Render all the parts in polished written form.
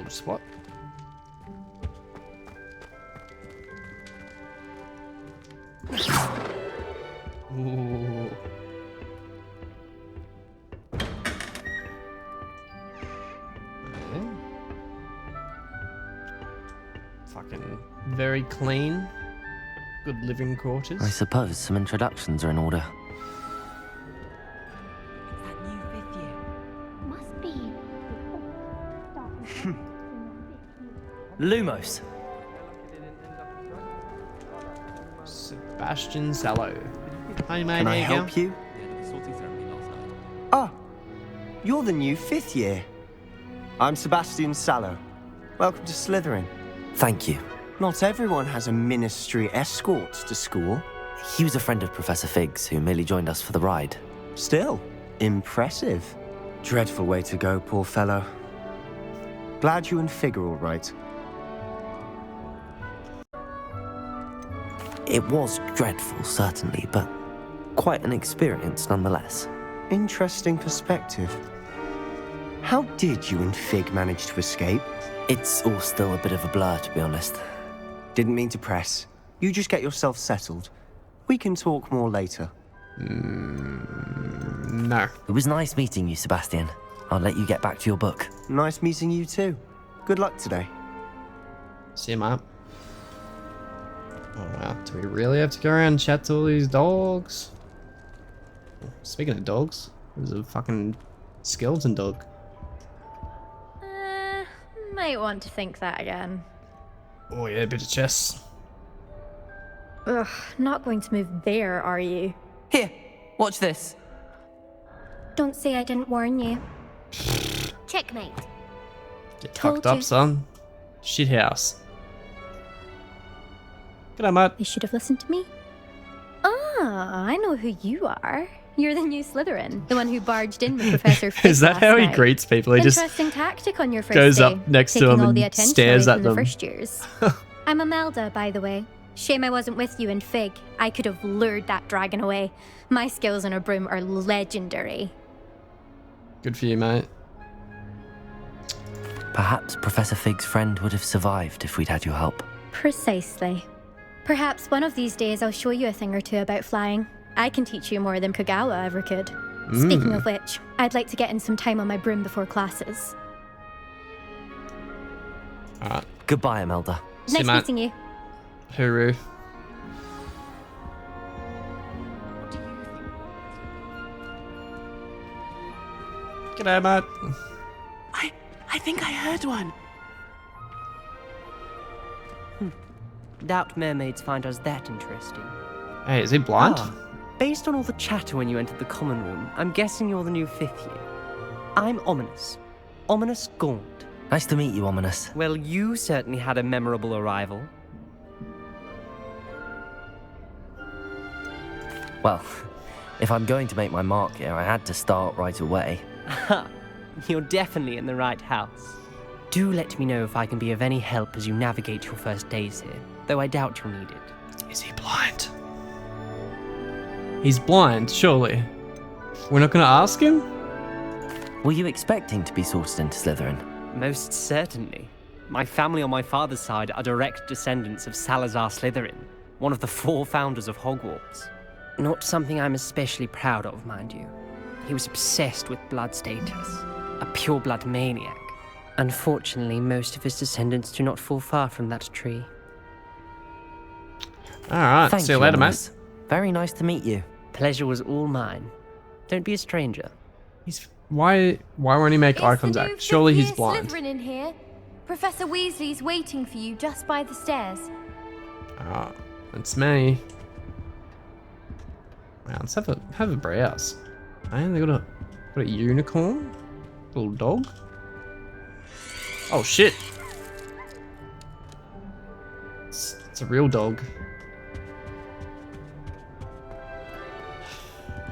Oops, what? Ooh. Okay. Fucking very clean. Good living quarters. I suppose some introductions are in order. That new fifth year. Must be. Lumos. Sebastian Sallow. Hi, mate. Can I there you help go. you? The sorting ceremony last night. Ah, you're the new fifth year. I'm Sebastian Sallow. Welcome to Slytherin. Thank you. Not everyone has a ministry escort to school. He was a friend of Professor Fig's who merely joined us for the ride. Still, impressive. Dreadful way to go, poor fellow. Glad you and Fig are all right. It was dreadful, certainly, but quite an experience nonetheless. Interesting perspective. How did you and Fig manage to escape? It's all still a bit of a blur, to be honest. Didn't mean to press. You just get yourself settled. We can talk more later. No. It was nice meeting you, Sebastian. I'll let you get back to your book. Nice meeting you too. Good luck today. See you, mate. Oh, wow. Do we really have to go around and chat to all these dogs? Speaking of dogs, there's a fucking skeleton dog. Might want to think that again. Oh, yeah, a bit of chess. Ugh, not going to move there, are you? Here, watch this. Don't say I didn't warn you. Checkmate. Get Told fucked up, you. son. Shithouse. G'day, mate. You should have listened to me. Ah, I know who you are. You're the new Slytherin, the one who barged in with Professor Fig Is that last how he night. greets people? He just Interesting tactic on your first goes day, up next to taking him all and the attention stares away at from the them. first years. I'm Imelda, by the way. Shame I wasn't with you in Fig. I could have lured that dragon away. My skills on a broom are legendary. Good for you, mate. Perhaps Professor Fig's friend would have survived if we'd had your help. Precisely. Perhaps one of these days I'll show you a thing or two about flying. I can teach you more than Kagawa ever could. Speaking of which, I'd like to get in some time on my broom before classes. Alright. Goodbye, Imelda. See you, Nice mate. meeting you. Hooroo. G'day, mate. I think I heard one. Doubt mermaids find us that interesting. Hey, is he blind? Based on all the chatter when you entered the common room, I'm guessing you're the new fifth year. I'm Ominous. Ominous Gaunt. Nice to meet you, Ominous. Well, you certainly had a memorable arrival. Well, if I'm going to make my mark here, I had to start right away. You're definitely in the right house. Do let me know if I can be of any help as you navigate your first days here, though I doubt you'll need it. Is he blind? He's blind, surely. We're not going to ask him? Were you expecting to be sorted into Slytherin? Most certainly. My family on my father's side are direct descendants of Salazar Slytherin, one of the 4 founders of Hogwarts. Not something I'm especially proud of, mind you. He was obsessed with blood status, a pure-blood maniac. Unfortunately, most of his descendants do not fall far from that tree. Alright, Thank see you later, Ominous. Very nice to meet you. Pleasure was all mine. Don't be a stranger. mate. Why won't he make eye contact? Surely he's blind. Slytherin in here. Professor Weasley's waiting for you just by the stairs. Ah, it's me. Wow, let's have a browse. And they got a unicorn? Little dog? Oh shit! It's a real dog.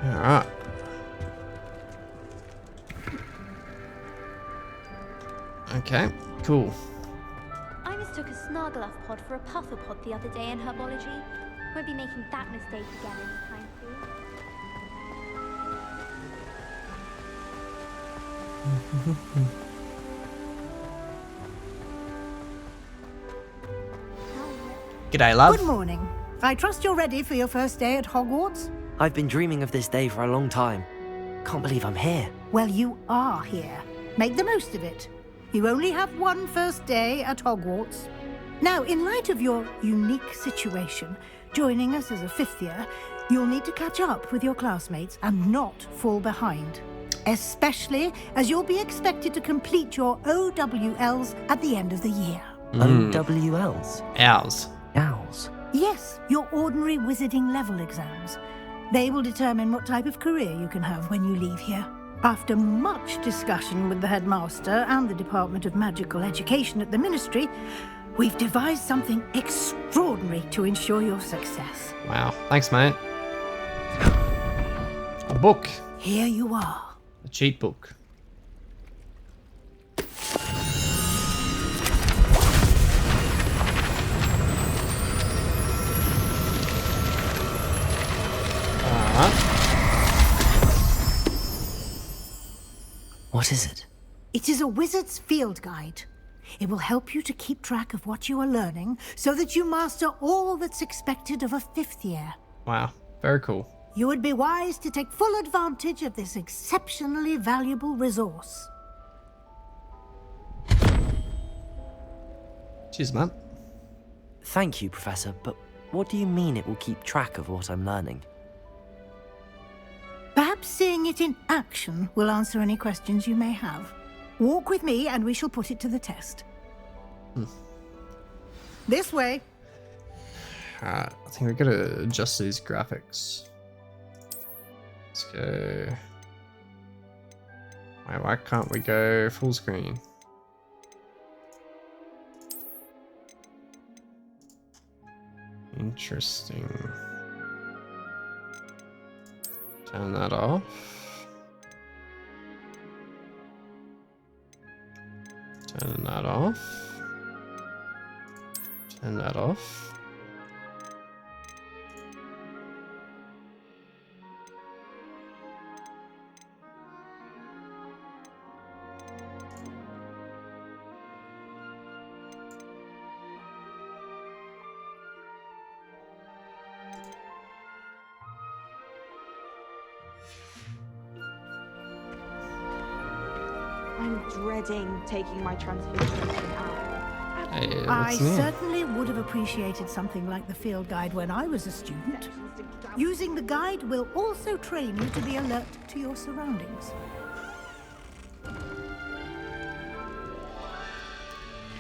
Alright. Okay, cool. I mistook a Snargaluff pod for a Pufferpod the other day in herbology. Won't be making that mistake again anytime soon. G'day, love. Good morning. I trust you're ready for your first day at Hogwarts? I've been dreaming of this day for a long time. Can't believe I'm here. Well, you are here. Make the most of it. You only have one first day at Hogwarts. Now, in light of your unique situation, joining us as a fifth year, you'll need to catch up with your classmates and not fall behind. Especially as you'll be expected to complete your OWLs at the end of the year. OWLs? Owls. Owls? Yes, your ordinary wizarding level exams. They will determine what type of career you can have when you leave here. After much discussion with the headmaster and the Department of Magical Education at the Ministry, we've devised something extraordinary to ensure your success. Wow. Thanks, mate. A book. Here you are. A cheat book. What is it? It is a wizard's field guide. It will help you to keep track of what you are learning so that you master all that's expected of a fifth year. Wow. Very cool. You would be wise to take full advantage of this exceptionally valuable resource. Cheers, man. Thank you, Professor, but what do you mean it will keep track of what I'm learning? Perhaps seeing it in action will answer any questions you may have. Walk with me and we shall put it to the test. This way. I think we gotta adjust these graphics. Let's go. Wait, why can't we go full screen? Interesting. Turn that off. Turn that off. Turn that off. I'm dreading taking my transfiguration out. Hey, I what's new? certainly would have appreciated something like the field guide when I was a student. Using the guide will also train you to be alert to your surroundings.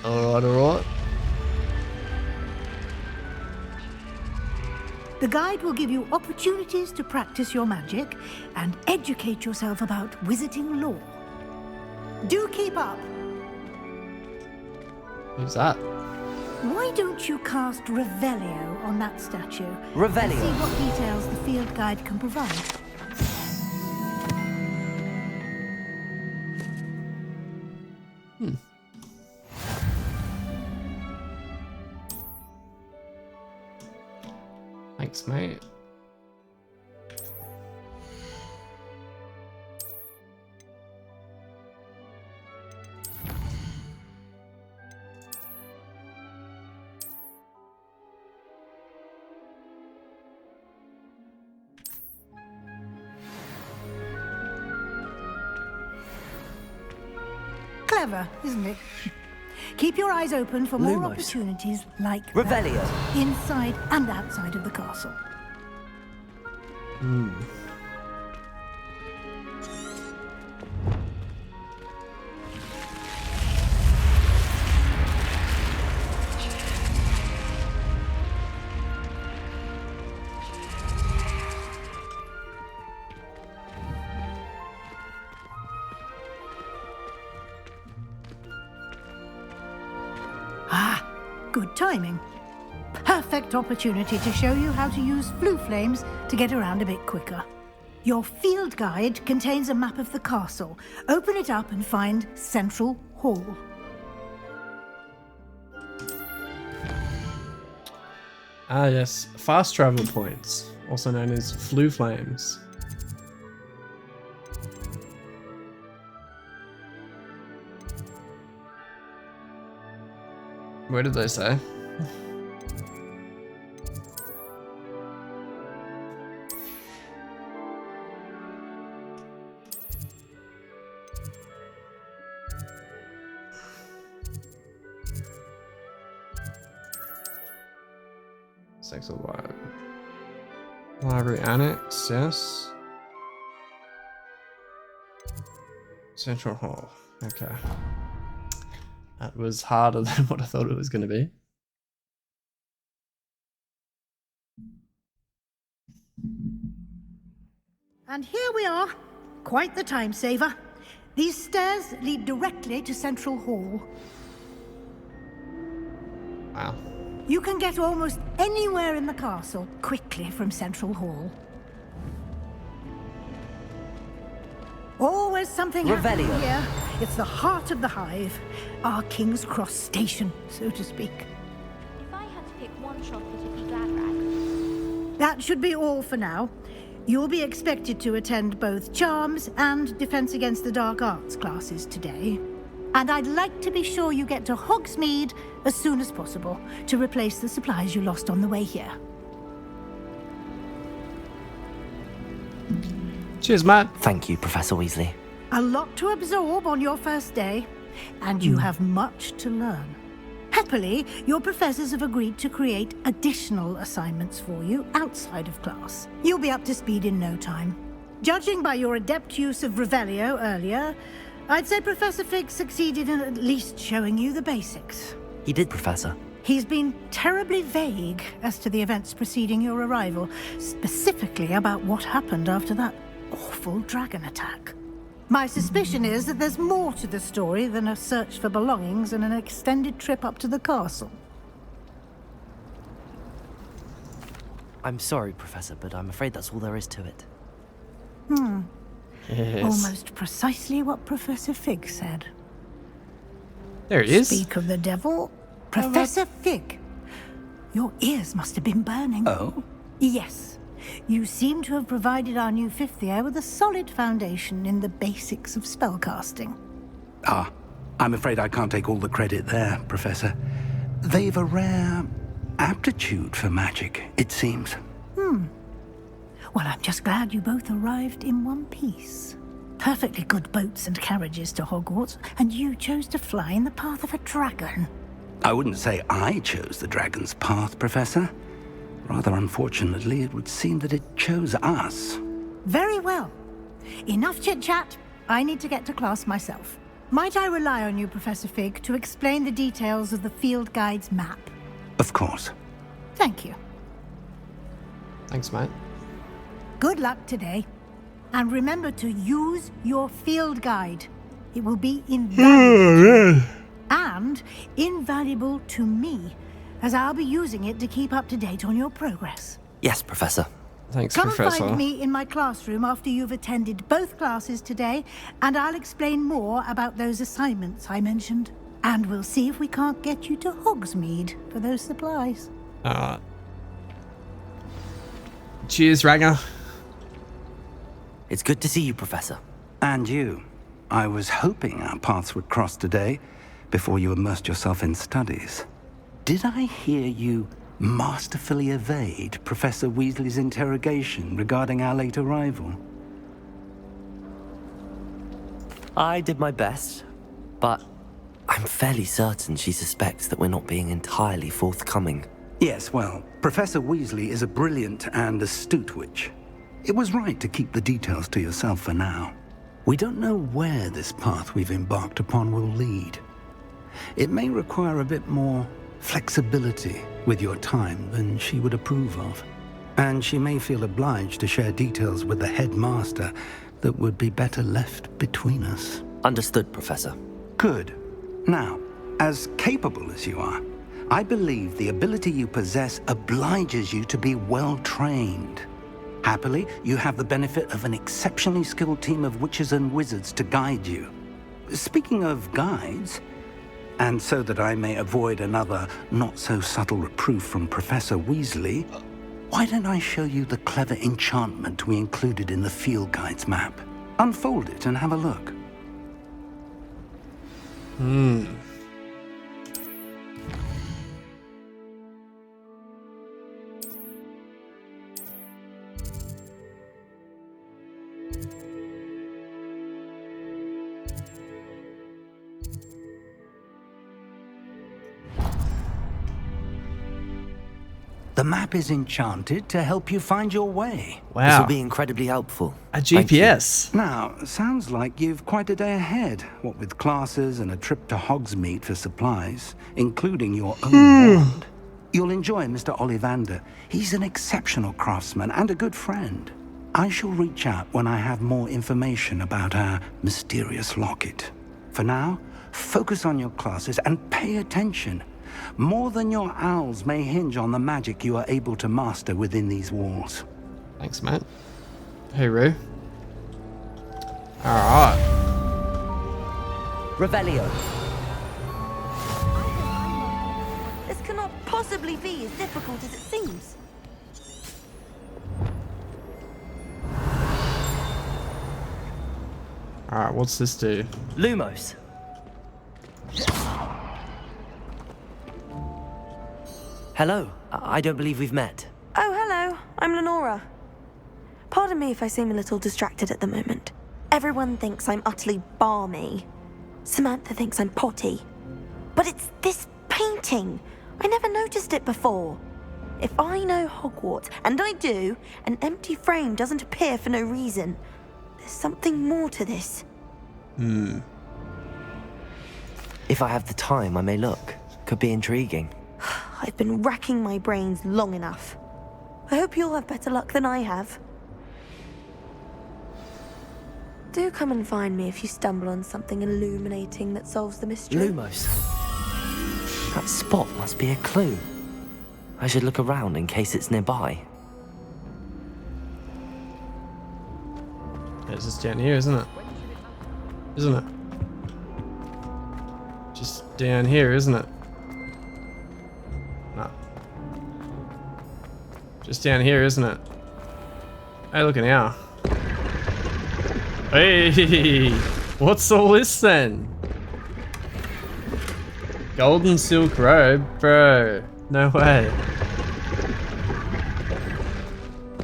Alright. The guide will give you opportunities to practice your magic and educate yourself about wizarding lore. Do keep up. Who's that? Why don't you cast Revelio on that statue? Revelio? And see what details the field guide can provide. Thanks, mate. Clever, isn't it? Keep your eyes open for more Lumos. opportunities like Revelio. that, inside and outside of the castle. Good timing. Perfect opportunity to show you how to use flue flames to get around a bit quicker. Your field guide contains a map of the castle. Open it up and find Central Hall. Ah, yes. Fast travel points, also known as flue flames. Where did they say? Sex of library annex, yes. Central hall. Okay. That was harder than what I thought it was going to be. And here we are. Quite the time saver. These stairs lead directly to Central Hall. Wow. You can get almost anywhere in the castle quickly from Central Hall. Always something happening here. It's the heart of the Hive. Our King's Cross station, so to speak. If I had to pick one trophy to be glad rags. That should be all for now. You'll be expected to attend both Charms and Defense Against the Dark Arts classes today. And I'd like to be sure you get to Hogsmeade as soon as possible to replace the supplies you lost on the way here. Cheers, Matt. Thank you, Professor Weasley. A lot to absorb on your first day, and you have much to learn. Happily, your professors have agreed to create additional assignments for you outside of class. You'll be up to speed in no time. Judging by your adept use of Revelio earlier, I'd say Professor Fig succeeded in at least showing you the basics. He did, Professor. He's been terribly vague as to the events preceding your arrival, specifically about what happened after that awful dragon attack. My suspicion is that there's more to the story than a search for belongings and an extended trip up to the castle. I'm sorry, Professor, but I'm afraid that's all there is to it. Yes. Almost precisely what Professor Fig said. There it is. Speak of the devil, Professor Fig. Your ears must have been burning. Oh? Yes. You seem to have provided our new fifth year with a solid foundation in the basics of spellcasting. Ah, I'm afraid I can't take all the credit there, Professor. They've a rare aptitude for magic, it seems. Well, I'm just glad you both arrived in one piece. Perfectly good boats and carriages to Hogwarts, and you chose to fly in the path of a dragon. I wouldn't say I chose the dragon's path, Professor. Rather unfortunately, it would seem that it chose us. Very well. Enough chit-chat. I need to get to class myself. Might I rely on you, Professor Fig, to explain the details of the field guide's map? Of course. Thank you. Thanks, mate. Good luck today. And remember to use your field guide. It will be invaluable. And invaluable to me, as I'll be using it to keep up to date on your progress. Yes, Professor. Thanks, Come Professor. and find me in my classroom after you've attended both classes today, and I'll explain more about those assignments I mentioned. And we'll see if we can't get you to Hogsmeade for those supplies. Cheers, Ragnar. It's good to see you, Professor. And you. I was hoping our paths would cross today, before you immersed yourself in studies. Did I hear you masterfully evade Professor Weasley's interrogation regarding our late arrival? I did my best, but I'm fairly certain she suspects that we're not being entirely forthcoming. Yes, well, Professor Weasley is a brilliant and astute witch. It was right to keep the details to yourself for now. We don't know where this path we've embarked upon will lead. It may require a bit more flexibility with your time than she would approve of. And she may feel obliged to share details with the headmaster that would be better left between us. Understood, Professor. Good. Now, as capable as you are, I believe the ability you possess obliges you to be well trained. Happily, you have the benefit of an exceptionally skilled team of witches and wizards to guide you. Speaking of guides, and so that I may avoid another not-so-subtle reproof from Professor Weasley, why don't I show you the clever enchantment we included in the field guide's map? Unfold it and have a look. The map is enchanted to help you find your way. This will Wow. be incredibly helpful. A Thank you. GPS. Now, sounds like you've quite a day ahead, what with classes and a trip to Hogsmeade for supplies, including your own wand. You'll enjoy Mr. Ollivander. He's an exceptional craftsman and a good friend. I shall reach out when I have more information about our mysterious locket. For now, focus on your classes and pay attention. More than your owls may hinge on the magic you are able to master within these walls. Thanks, mate. Hey, Roo. Alright. Revelio. This cannot possibly be as difficult as it seems. Alright, what's this do? Lumos. Hello. I don't believe we've met. Oh, hello. I'm Lenora. Pardon me if I seem a little distracted at the moment. Everyone thinks I'm utterly balmy. Samantha thinks I'm potty. But it's this painting. I never noticed it before. If I know Hogwarts, and I do, an empty frame doesn't appear for no reason. There's something more to this. If I have the time, I may look. Could be intriguing. I've been racking my brains long enough. I hope you'll have better luck than I have. Do come and find me if you stumble on something illuminating that solves the mystery. Lumos. That spot must be a clue. I should look around in case it's nearby. It's just down here, isn't it? Isn't it? Just down here, isn't it? No. Just down here, isn't it? Hey, look at now. Hey, what's all this then? Golden silk robe, bro. No way.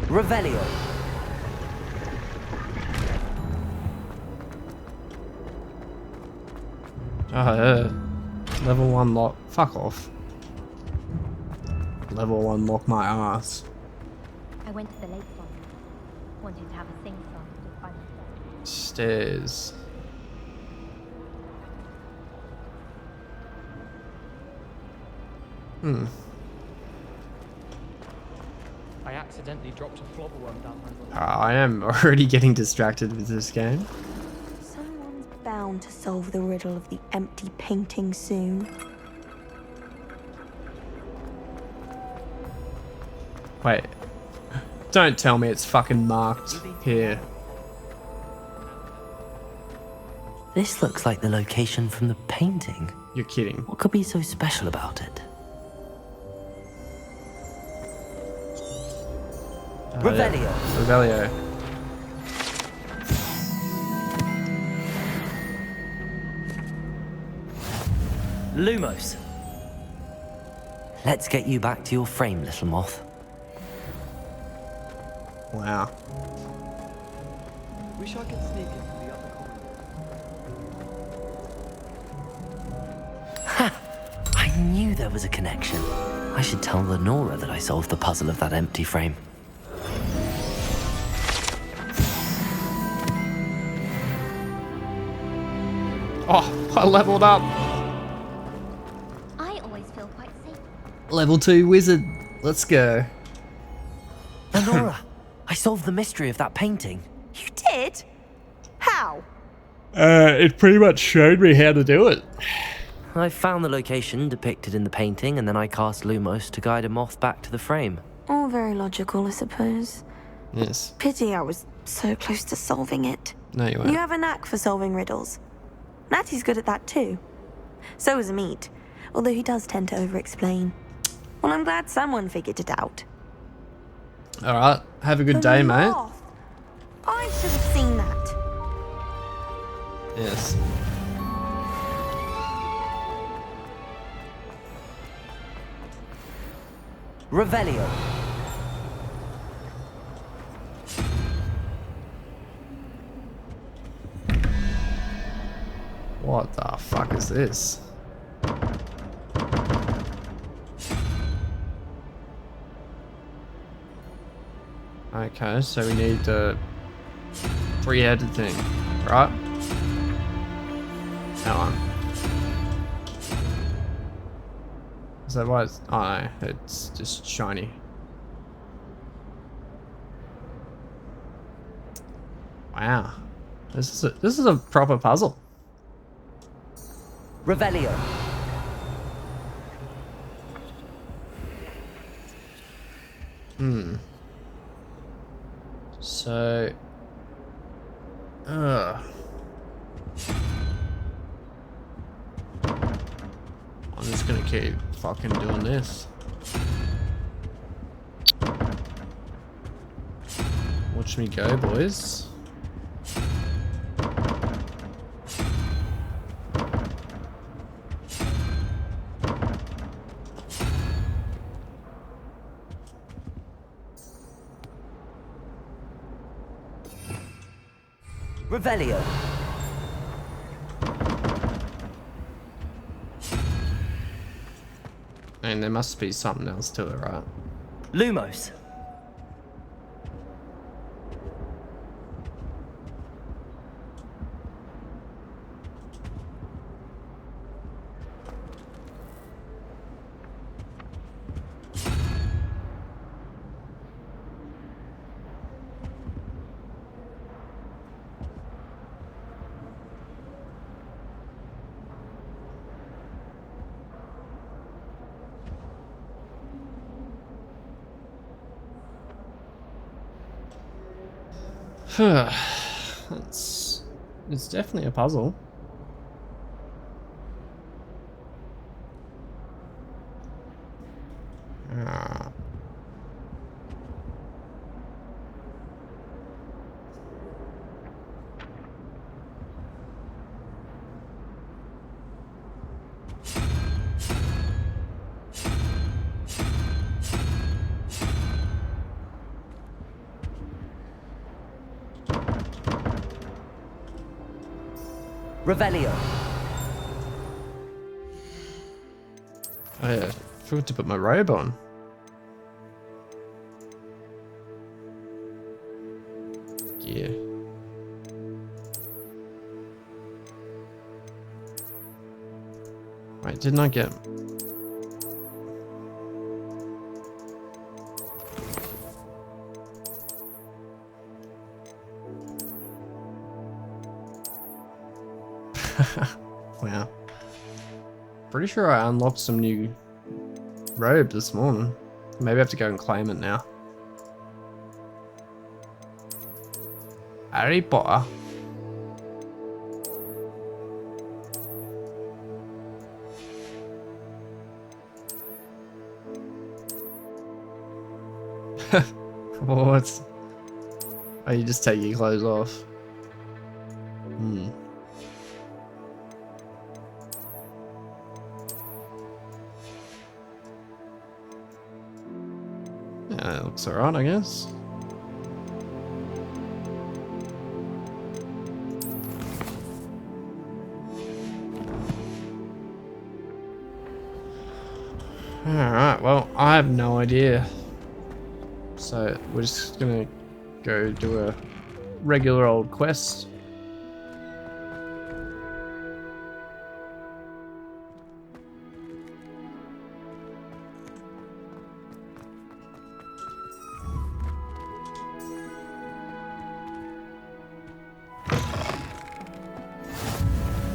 Revelio. Oh, yeah. Level 1 lock. Fuck off. Level 1 lock my ass. I went to the lake one night, wanting to have a sing-song with fun stuff. Stairs. I accidentally dropped a flobberworm down my I am already getting distracted with this game. Someone's bound to solve the riddle of the empty painting soon. Wait. Don't tell me it's fucking marked here. This looks like the location from the painting. You're kidding. What could be so special about it? Revelio. Revelio. Lumos. Let's get you back to your frame, little moth. Wow. Wish I could sneak into the other corner. Ha! I knew there was a connection. I should tell Lenora that I solved the puzzle of that empty frame. Oh, I leveled up. I always feel quite safe. Level 2 wizard. Let's go. Lenora, I solved the mystery of that painting. You did? How? It pretty much showed me how to do it. I found the location depicted in the painting, and then I cast Lumos to guide a moth back to the frame. All very logical, I suppose. Yes. Pity I was so close to solving it. No, you weren't. You have a knack for solving riddles. Natty's good at that too. So is Amit, although he does tend to over-explain. Well, I'm glad someone figured it out. Alright, have a good day, mate. Moth. I should have seen that. Yes. Revelio. What the fuck is this? Okay, so we need the three-headed thing, right? Hang on. Is that why it's... Oh, no, it's just shiny. Wow. This is a proper puzzle. Revelio. So... I'm just gonna keep fucking doing this. Watch me go, boys. Revelio. And there must be something else to it, right? Lumos. It's definitely a puzzle. Revelio. Oh yeah, I forgot to put my robe on. Yeah. Wait, didn't I get... Wow. Pretty sure I unlocked some new robe this morning. Maybe I have to go and claim it now. Harry Potter. What? Oh, you just take your clothes off. Yeah, it looks alright, I guess. Alright, well, I have no idea. So, we're just gonna go do a regular old quest.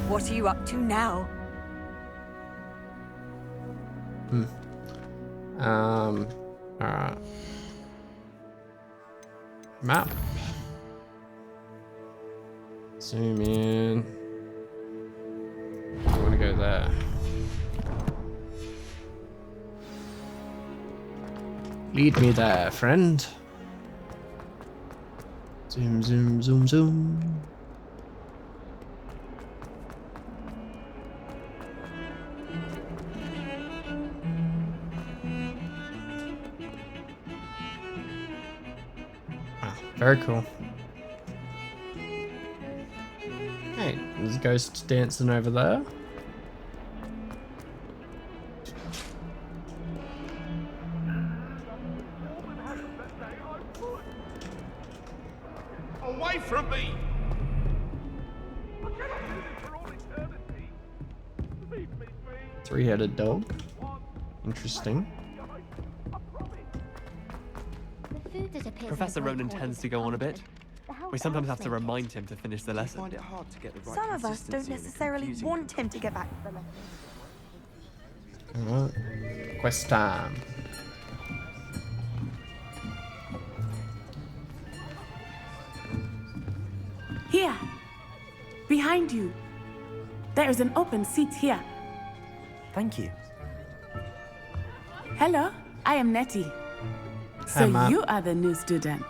What are you up to now? Alright. Map. Zoom in. I want to go there. Lead me there, friend. Zoom, zoom, zoom, zoom. Very cool. Hey, there's a ghost dancing over there. away from me! Three-headed dog. Interesting. Professor Ronan tends to go on a bit. We sometimes have to remind him to finish the lesson. Some of us don't necessarily want him to get back to the lesson. Alright. Quest time. Here. Behind you. There is an open seat here. Thank you. Hello, I am Nettie. So Matt. you are the new student.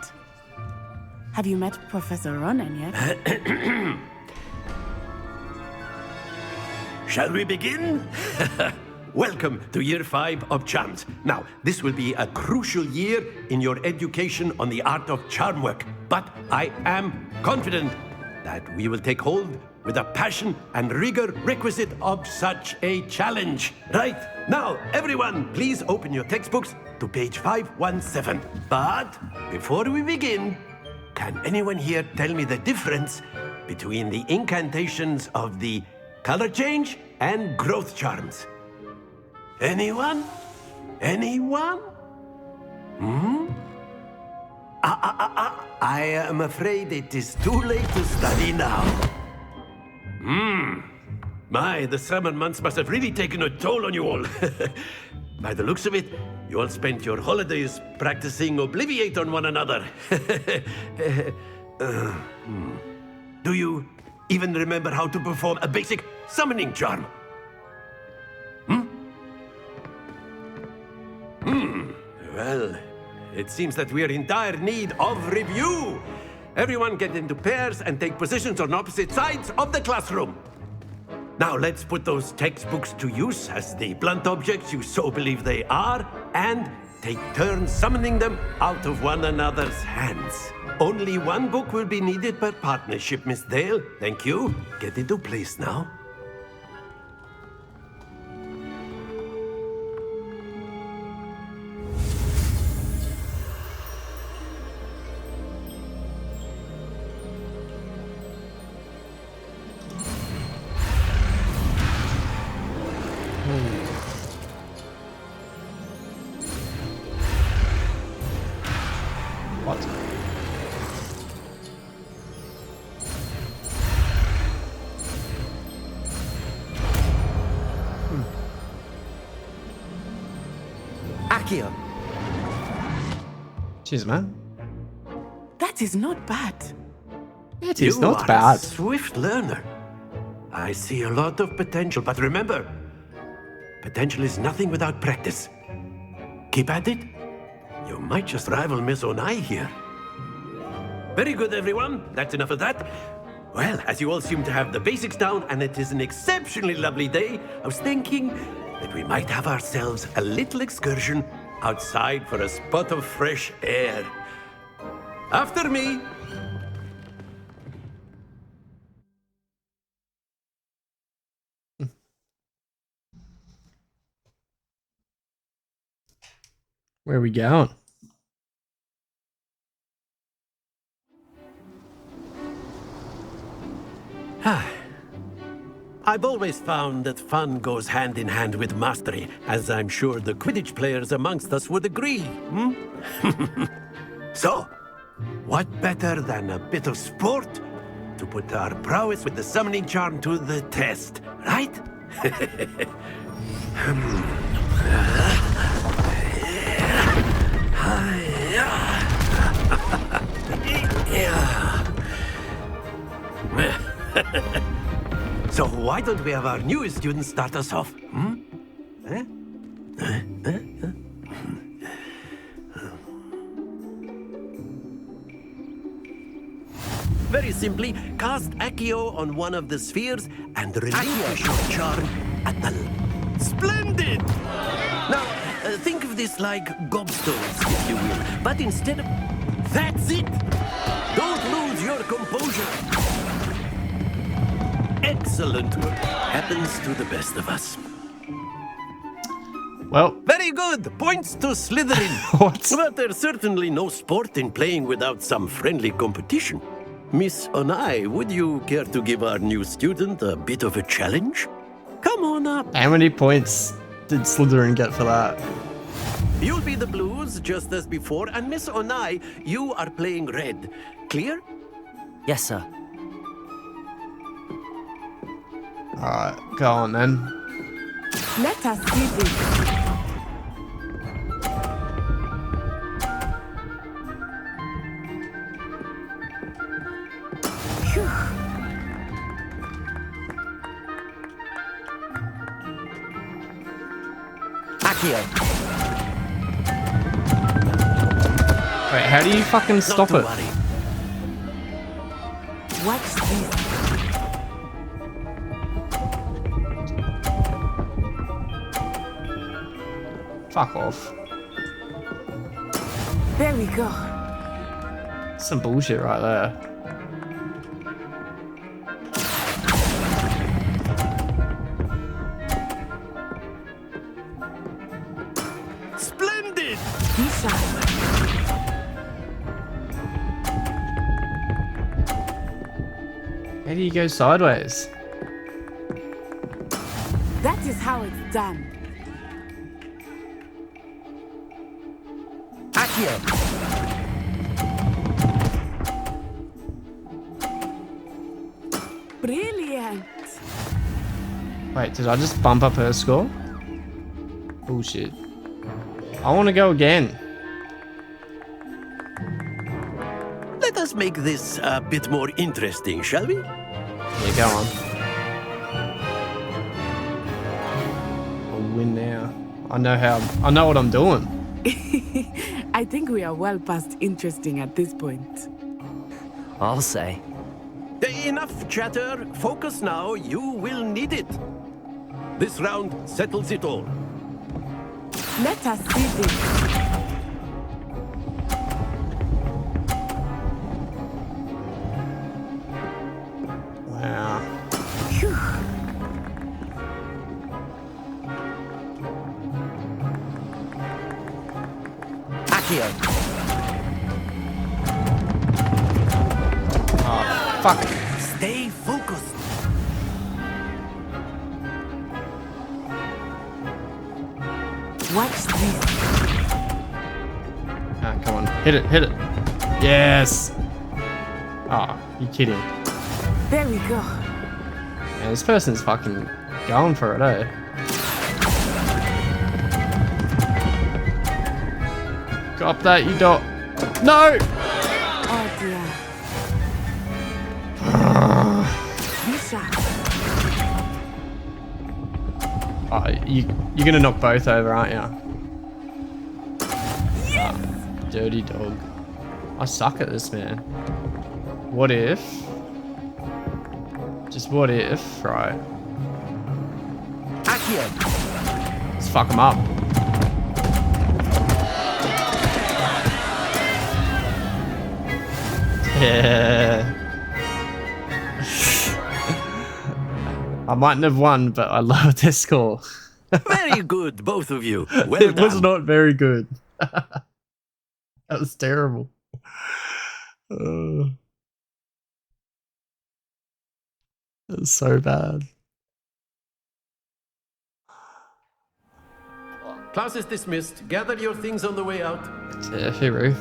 Have you met Professor Ronan yet? Shall we begin? Welcome to Year 5 of Charms. Now, this will be a crucial year in your education on the art of charm work, but I am confident that we will take hold with the passion and rigor requisite of such a challenge. Right, now, everyone, please open your textbooks to page 517. But before we begin, can anyone here tell me the difference between the incantations of the color change and growth charms? Anyone? Anyone? I am afraid it is too late to study now. My, the summer months must have really taken a toll on you all. By the looks of it, you all spent your holidays practicing Obliviate on one another. Do you even remember how to perform a basic summoning charm? Well, it seems that we are in dire need of review. Everyone get into pairs and take positions on opposite sides of the classroom. Now let's put those textbooks to use as the blunt objects you so believe they are, and take turns summoning them out of one another's hands. Only one book will be needed per partnership, Miss Dale. Thank you. Get into place now. What? Accio. Jeez, man. That is not bad. It is You not are bad. a swift learner. I see a lot of potential, but remember, potential is nothing without practice. Keep at it. You might just rival Miss Onai here. Very good, everyone. That's enough of that. Well, as you all seem to have the basics down, and it is an exceptionally lovely day, I was thinking that we might have ourselves a little excursion outside for a spot of fresh air. After me. Where are we going? I've always found that fun goes hand in hand with mastery, as I'm sure the Quidditch players amongst us would agree. So, what better than a bit of sport to put our prowess with the summoning charm to the test, right? So why don't we have our newest student start us off? Very simply, cast Accio on one of the spheres and relinquish your charm at the... Splendid! Now, think of this like gobstones, if you will. But instead of... That's it! Don't lose your composure! Excellent work. Happens to the best of us. Well... Very good! Points to Slytherin. What? But there's certainly no sport in playing without some friendly competition. Miss Onai, would you care to give our new student a bit of a challenge? Come on up. How many points did Slytherin get for that? You'll be the blues just as before, and Miss Onai, you are playing red. Clear? Yes, sir. Alright, go on then. Let us see this. Accio. Wait, how do you fucking stop it? Watch this. Fuck off. There we go. Some bullshit right there. Splendid! How do you go sideways? That is how it's done. Accio. Brilliant. Wait, did I just bump up her score? Bullshit. I want to go again. Let us make this a bit more interesting, shall we? Yeah, go on. I'll win now. I know what I'm doing. I think we are well past interesting at this point. I'll say. Enough chatter. Focus now. You will need it. This round settles it all. Let us see this. Wow. Accio. Oh, fuck. Stay focused. Watch this. Ah, come on. Hit it, hit it. Yes. Oh, you kidding. There we go. Man, this person's fucking going for it, eh? Cop that, you dot. No! Oh dear. Oh, you're gonna knock both over, aren't you? Yes! Dirty dog. I suck at this, man. What if? Just what if, right? Accio. Let's fuck him up. Yeah. I mightn't have won, but I loved this score. Very good, both of you. Well It was done. not very good. That was terrible. That was so bad. Class is dismissed. Gather your things on the way out. Yeah, Hero.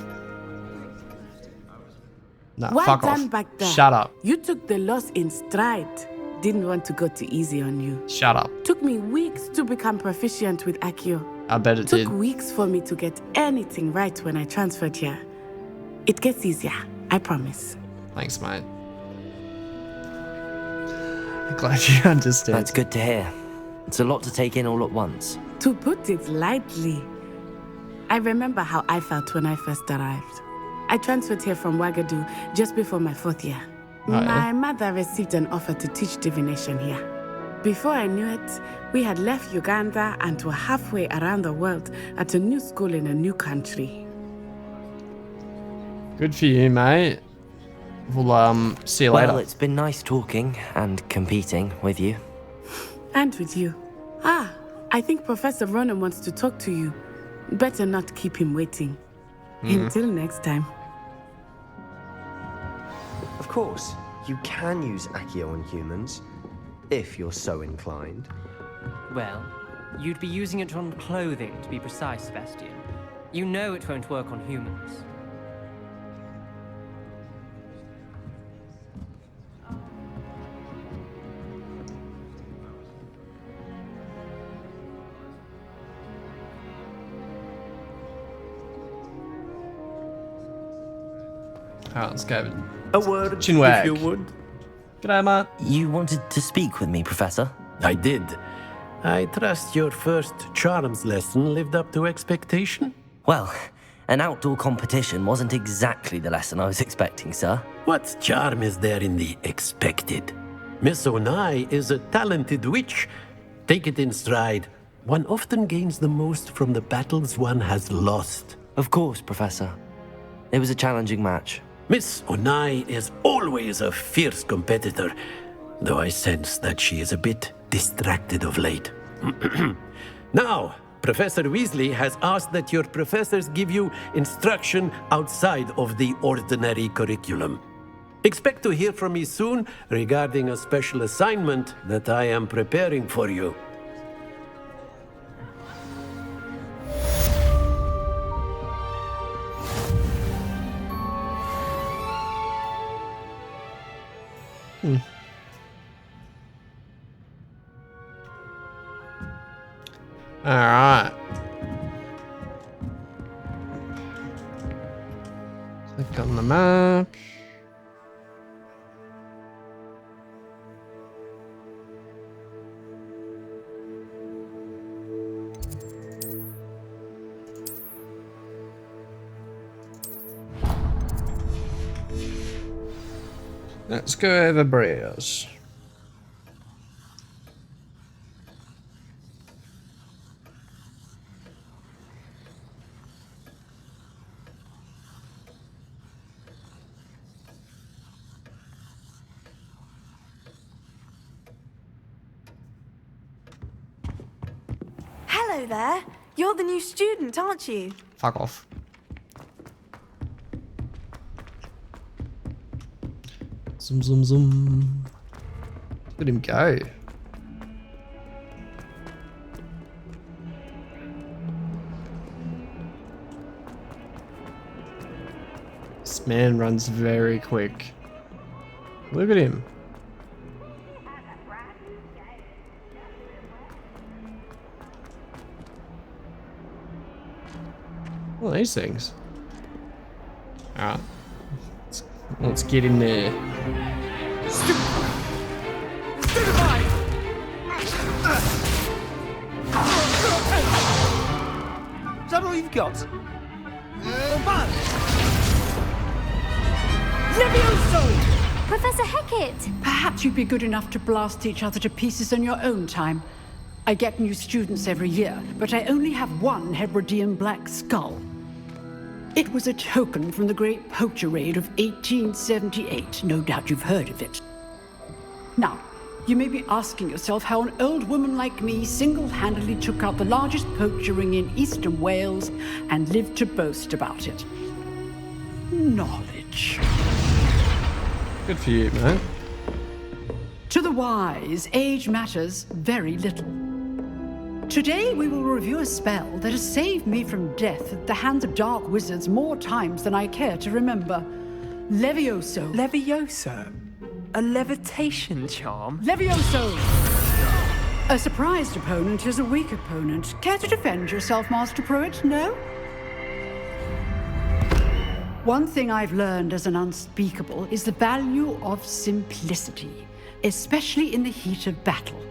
Nah, Well fuck done off. back there. Shut up. You took the loss in stride. Didn't want to go too easy on you. Shut up. Took me weeks to become proficient with Accio. I bet it Took did. weeks for me to get anything right when I transferred here. It gets easier, I promise. Thanks, mate. I'm glad you understood. That's good to hear. It's a lot to take in all at once. To put it lightly, I remember how I felt when I first arrived. I transferred here from Ouagadougou just before my 4th year. Oh, yeah? My mother received an offer to teach divination here. Before I knew it, we had left Uganda and were halfway around the world at a new school in a new country. Good for you, mate. We'll see you later. Well, it's been nice talking and competing with you. And with you. Ah, I think Professor Ronan wants to talk to you. Better not keep him waiting. Until next time. Of course, you can use Accio on humans, if you're so inclined. Well, you'd be using it on clothing, to be precise, Sebastian. You know it won't work on humans. Alright, let's go. A word, Chinwag. if you would. G'day, Matt. You wanted to speak with me, Professor? I did. I trust your first charms lesson lived up to expectation? Well, an outdoor competition wasn't exactly the lesson I was expecting, sir. What charm is there in the expected? Miss Onai is a talented witch. Take it in stride. One often gains the most from the battles one has lost. Of course, Professor. It was a challenging match. Miss Onai is always a fierce competitor, though I sense that she is a bit distracted of late. Now, Professor Weasley has asked that your professors give you instruction outside of the ordinary curriculum. Expect to hear from me soon regarding a special assignment that I am preparing for you. Alright. Click on the map. Let's go over Brios. Hello there. You're the new student, aren't you? Fuck off. Zoom, zoom, zoom. Look at him go. This man runs very quick. Look at him. What are these things? Alright. Let's get in there. Is that all you've got? Levioso! Professor Hecat! Perhaps you'd be good enough to blast each other to pieces in your own time. I get new students every year, but I only have one Hebridean black skull. It was a token from the Great Poacher Raid of 1878. No doubt you've heard of it. Now, you may be asking yourself how an old woman like me single-handedly took out the largest poacher ring in eastern Wales and lived to boast about it. Knowledge. Good for you, man. To the wise, age matters very little. Today we will review a spell that has saved me from death at the hands of dark wizards more times than I care to remember. Levioso. Levioso? A levitation charm? Levioso! A surprised opponent is a weak opponent. Care to defend yourself, Master Pruitt? No? One thing I've learned as an unspeakable is the value of simplicity, especially in the heat of battle.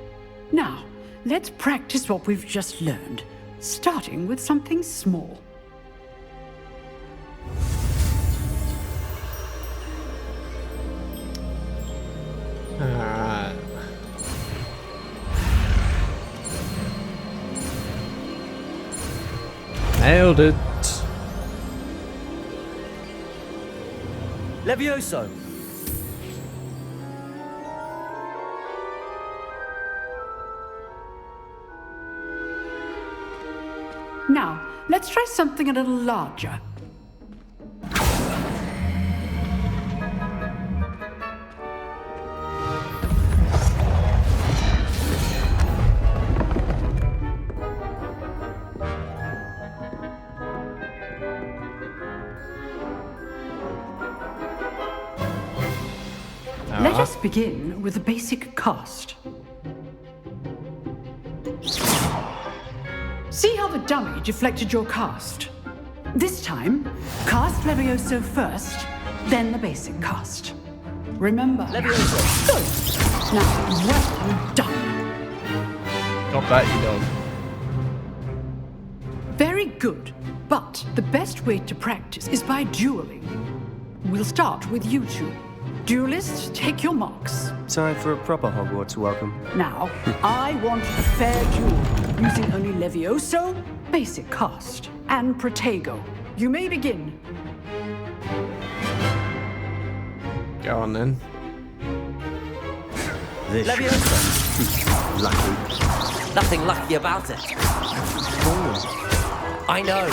Now, let's practice what we've just learned, starting with something small. Alright. Nailed it. Levioso! Now, let's try something a little larger. Let us begin with the basic cast. See how the dummy deflected your cast? This time, cast Levioso first, then the basic cast. Remember. Levioso. Good. Now, well done. Got that, you dog. Very good. But the best way to practice is by dueling. We'll start with you two. Duelists, take your marks. Time for a proper Hogwarts welcome. Now, I want a fair duel, using only Levioso, basic cast, and Protego. You may begin. Go on then. This Levioso. lucky. Nothing lucky about it. I know.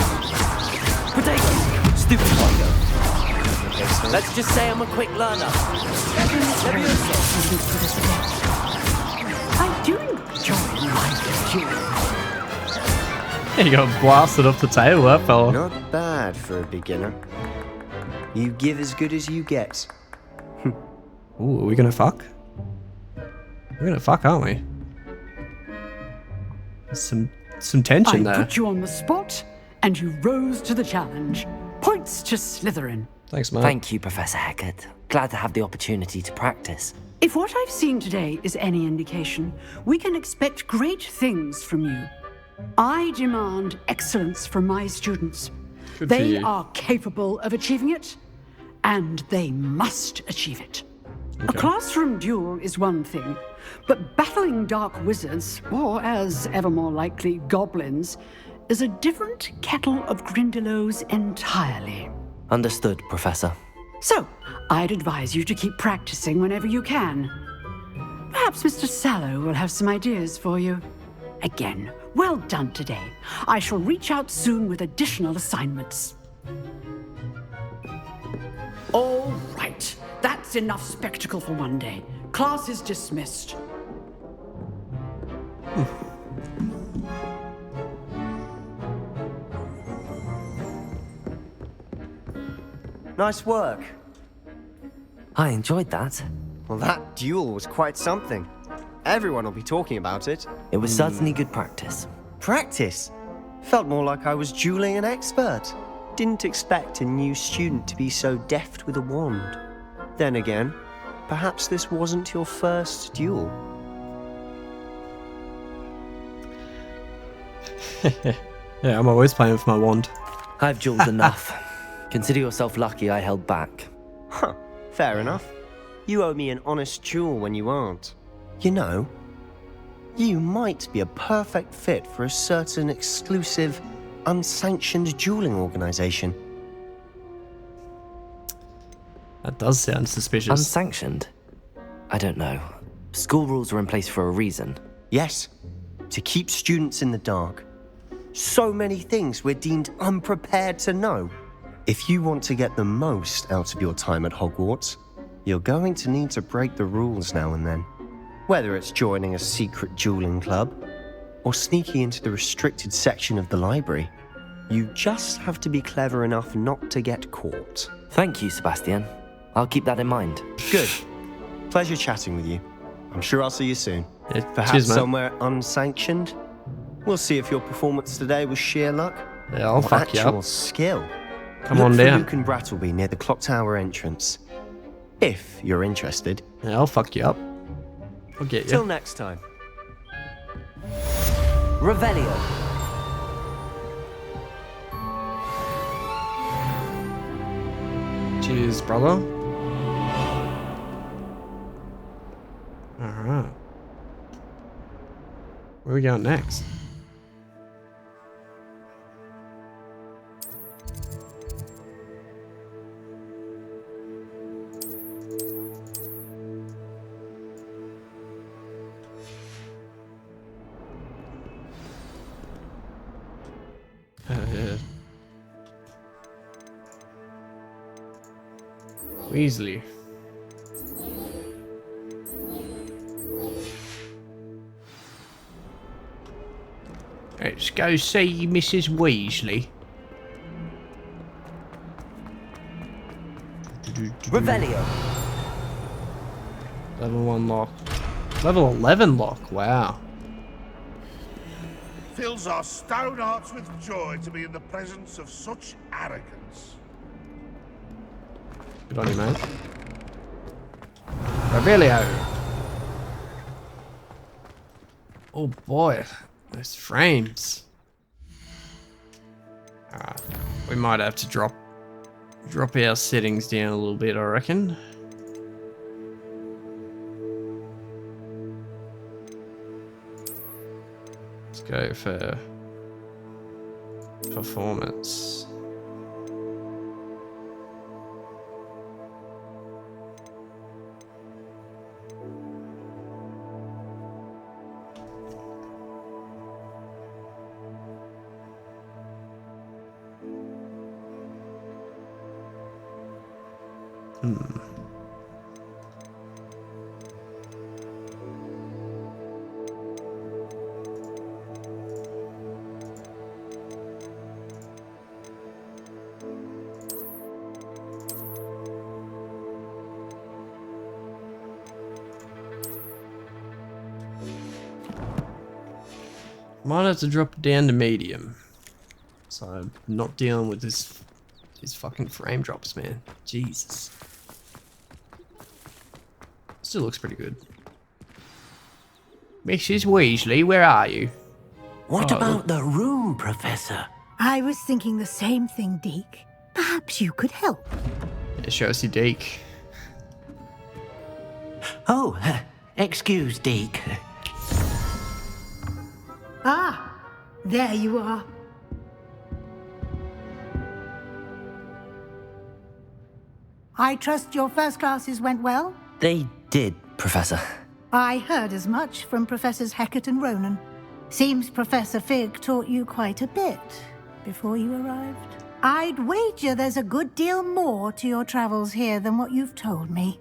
Protego. Stupid Protego. Let's just say I'm a quick learner. Levioso. I do enjoy my duel. You got blasted off the table, that fella. Not bad for a beginner. You give as good as you get. Ooh, are we gonna fuck? We're gonna fuck, aren't we? Some tension there. I put you on the spot, and you rose to the challenge. Points to Slytherin. Thanks, man. Thank you, Professor Hecat. Glad to have the opportunity to practice. If what I've seen today is any indication, we can expect great things from you. I demand excellence from my students. Good for They you. are capable of achieving it, and they must achieve it. A classroom duel is one thing, but battling dark wizards, or as ever more likely, goblins, is a different kettle of Grindylows entirely. Understood, Professor. So, I'd advise you to keep practicing whenever you can. Perhaps Mr. Sallow will have some ideas for you. Again, well done today. I shall reach out soon with additional assignments. All right, that's enough spectacle for one day. Class is dismissed. Nice work. I enjoyed that. Well, that duel was quite something. Everyone will be talking about it. It was certainly good practice. Practice? Felt more like I was dueling an expert. Didn't expect a new student to be so deft with a wand. Then again, perhaps this wasn't your first duel. Yeah, I'm always playing with my wand. I've dueled enough. Consider yourself lucky I held back. Huh, fair enough. You owe me an honest duel when you aren't. You know, you might be a perfect fit for a certain exclusive, unsanctioned dueling organization. That does sound suspicious. Unsanctioned? I don't know. School rules are in place for a reason. Yes, to keep students in the dark. So many things we're deemed unprepared to know. If you want to get the most out of your time at Hogwarts, you're going to need to break the rules now and then. Whether it's joining a secret dueling club, or sneaking into the restricted section of the library, you just have to be clever enough not to get caught. Thank you, Sebastian. I'll keep that in mind. Good. Pleasure chatting with you. I'm sure I'll see you soon. Perhaps cheers, mate. somewhere unsanctioned. We'll see if your performance today was sheer luck Yeah, I'll or fuck you actual up. skill. Come Look on for down. Luke and Brattleby near the clock tower entrance. If you're interested. Yeah, I'll fuck you up. I'll get you. Till next time. Revelio. Cheers, brother. Alright. Where are we going next? Weasley. Let's go see Mrs. Weasley. Revelio. Level 1 lock. Level 11 lock, wow. Fills our stout hearts with joy to be in the presence of such arrogance. Good on you, mate. Rebelio. Oh boy, those frames. We might have to drop our settings down a little bit, I reckon. Let's go for performance. Might have to drop it down to medium, so I'm not dealing with these fucking frame drops, man. Jesus. Still looks pretty good. Mrs. Weasley, where are you? What about the room, Professor? I was thinking the same thing, Deke. Perhaps you could help. Yeah, show us your Deke. Oh, excuse, Deke. Ah, there you are. I trust your first classes went well? They did, Professor. I heard as much from Professors Hecat and Ronan. Seems Professor Fig taught you quite a bit before you arrived. I'd wager there's a good deal more to your travels here than what you've told me.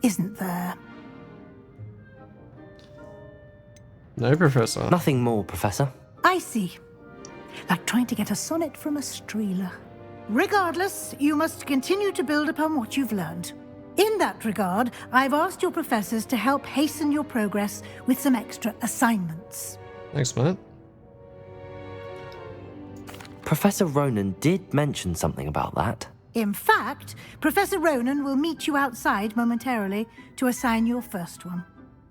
Isn't there? No, Professor. Nothing more, Professor. I see. Like trying to get a sonnet from a streeler. Regardless, you must continue to build upon what you've learned. In that regard, I've asked your professors to help hasten your progress with some extra assignments. Thanks, mate. Professor Ronan did mention something about that. In fact, Professor Ronan will meet you outside momentarily to assign your first one.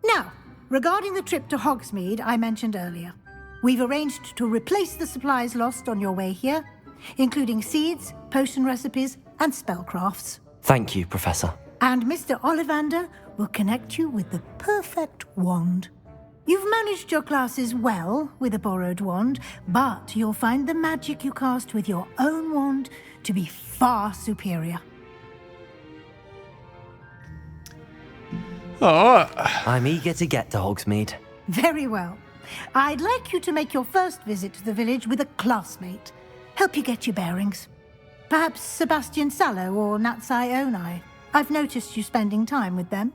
Now, regarding the trip to Hogsmeade I mentioned earlier, we've arranged to replace the supplies lost on your way here, including seeds, potion recipes, and spellcrafts. Thank you, Professor. And Mr. Ollivander will connect you with the perfect wand. You've managed your classes well with a borrowed wand, but you'll find the magic you cast with your own wand to be far superior. Oh. I'm eager to get to Hogsmeade. Very well. I'd like you to make your first visit to the village with a classmate. Help you get your bearings. Perhaps Sebastian Sallow or Natsai Onai. I've noticed you spending time with them.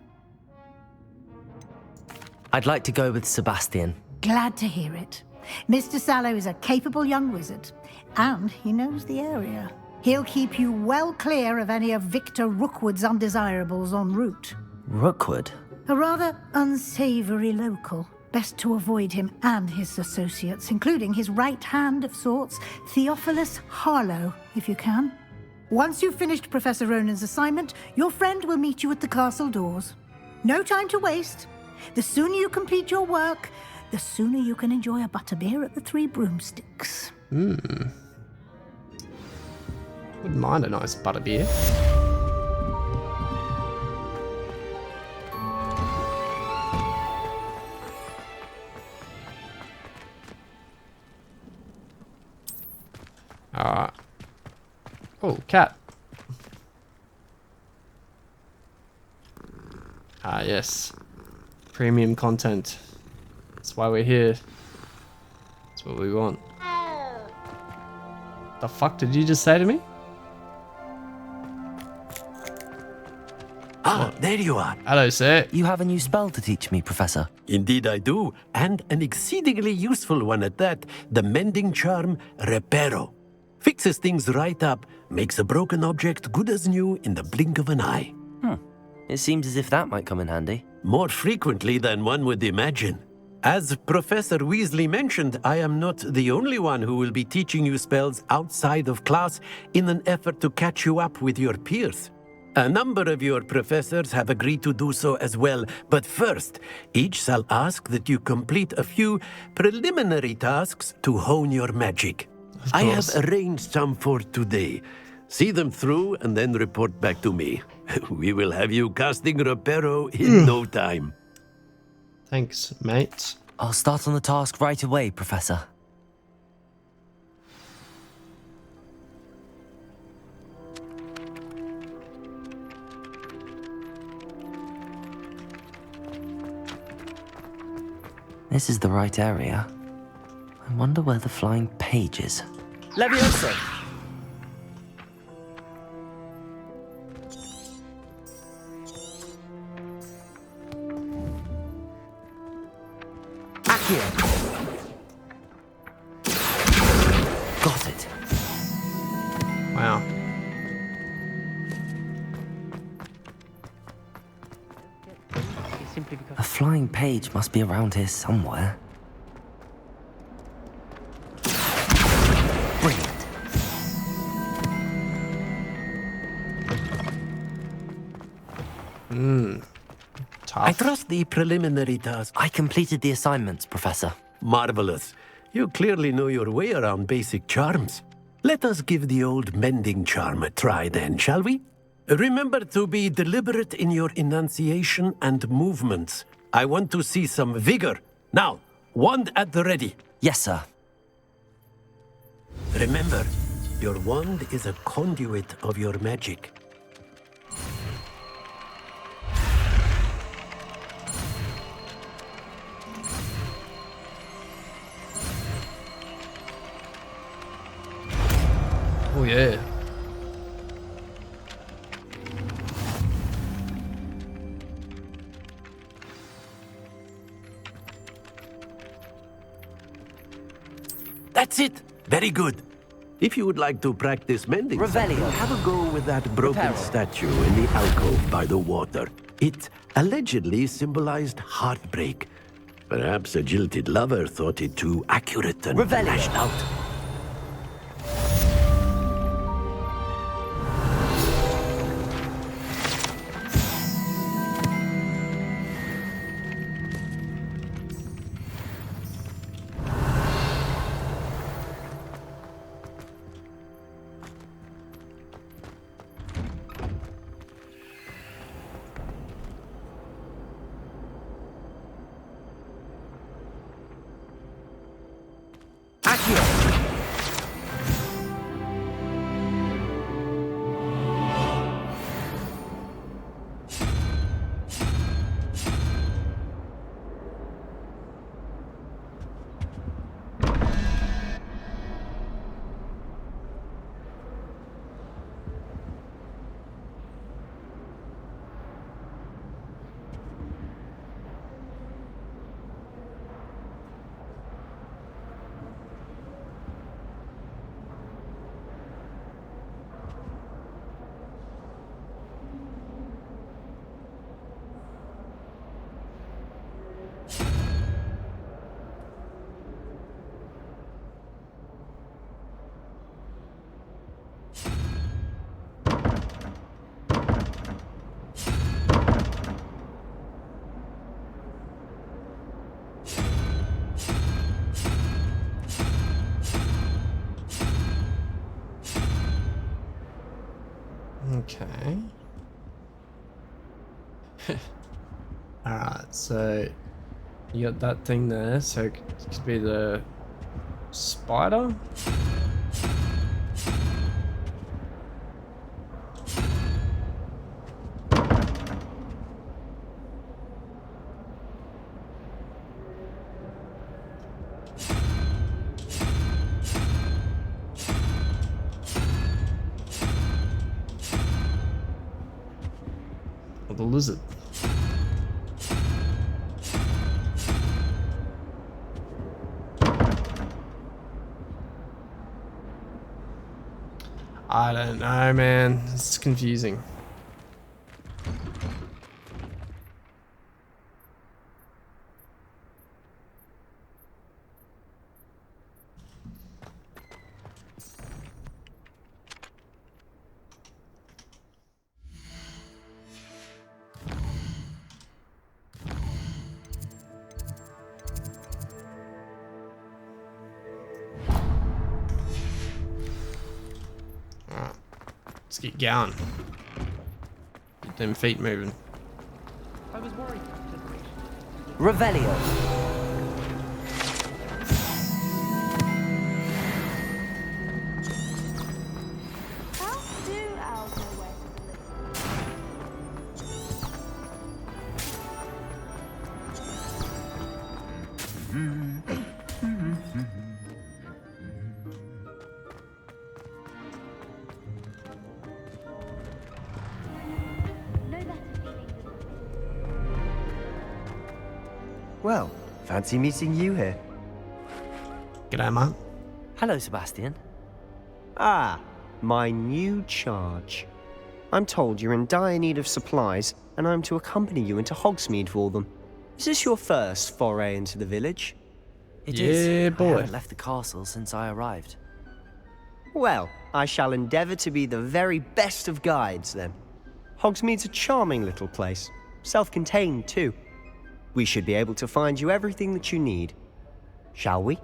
I'd like to go with Sebastian. Glad to hear it. Mr. Sallow is a capable young wizard, and he knows the area. He'll keep you well clear of any of Victor Rookwood's undesirables en route. Rookwood? A rather unsavory local. Best to avoid him and his associates, including his right hand of sorts, Theophilus Harlow, if you can. Once you've finished Professor Ronan's assignment, your friend will meet you at the castle doors. No time to waste. The sooner you complete your work, the sooner you can enjoy a butterbeer at the Three Broomsticks. Wouldn't mind a nice butterbeer. Oh, cat. Ah, yes. Premium content. That's why we're here. That's what we want. The fuck did you just say to me? Ah, there you are. Hello, sir. You have a new spell to teach me, Professor. Indeed I do, and an exceedingly useful one at that. The mending charm, Reparo. Fixes things right up, makes a broken object good as new in the blink of an eye. It seems as if that might come in handy. More frequently than one would imagine. As Professor Weasley mentioned, I am not the only one who will be teaching you spells outside of class in an effort to catch you up with your peers. A number of your professors have agreed to do so as well, but first, each shall ask that you complete a few preliminary tasks to hone your magic. I have arranged some for today. See them through and then report back to me. We will have you casting Reparo in no time. Thanks, mate. I'll start on the task right away, Professor. This is the right area. I wonder where the flying page is. Levioso! Got it. Wow. A flying page must be around here somewhere. Brilliant. I trust the preliminary task. I completed the assignments, Professor. Marvelous. You clearly know your way around basic charms. Let us give the old mending charm a try then, shall we? Remember to be deliberate in your enunciation and movements. I want to see some vigor. Now, wand at the ready. Yes, sir. Remember, your wand is a conduit of your magic. Oh yeah. That's it. Very good. If you would like to practice mending, Revelio. have a go with that broken Reparo. statue in the alcove by the water. It allegedly symbolized heartbreak. Perhaps a jilted lover thought it too accurate and Revelio. lashed out. Okay. Alright, so you got that thing there, so it could be the spider? Or the lizard? I don't know, man. It's confusing. Let's get going. Get them feet moving. I was worried. Revelio. How do owls know where to Well, fancy meeting you here. G'day, man. Hello, Sebastian. Ah, my new charge. I'm told you're in dire need of supplies, and I'm to accompany you into Hogsmeade for them. Is this your first foray into the village? It Yeah, is. boy. I haven't left the castle since I arrived. Well, I shall endeavour to be the very best of guides, then. Hogsmeade's a charming little place. Self-contained, too. We should be able to find you everything that you need. Shall we?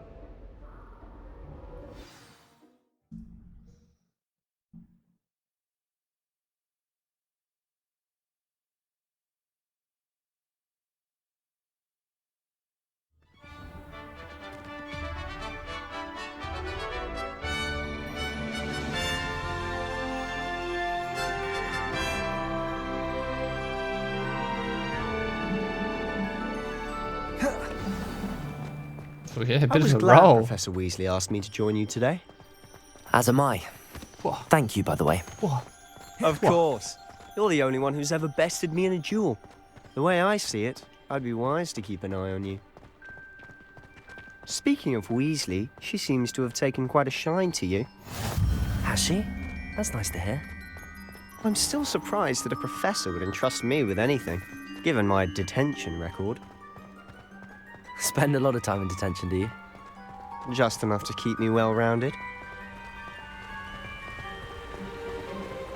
Oh, yeah, a I bit was of a glad roll. Professor Weasley asked me to join you today. As am I. Thank you, by the way. Of course. You're the only one who's ever bested me in a duel. The way I see it, I'd be wise to keep an eye on you. Speaking of Weasley, she seems to have taken quite a shine to you. Has she? That's nice to hear. I'm still surprised that a professor would entrust me with anything, given my detention record. Spend a lot of time in detention, do you? Just enough to keep me well-rounded.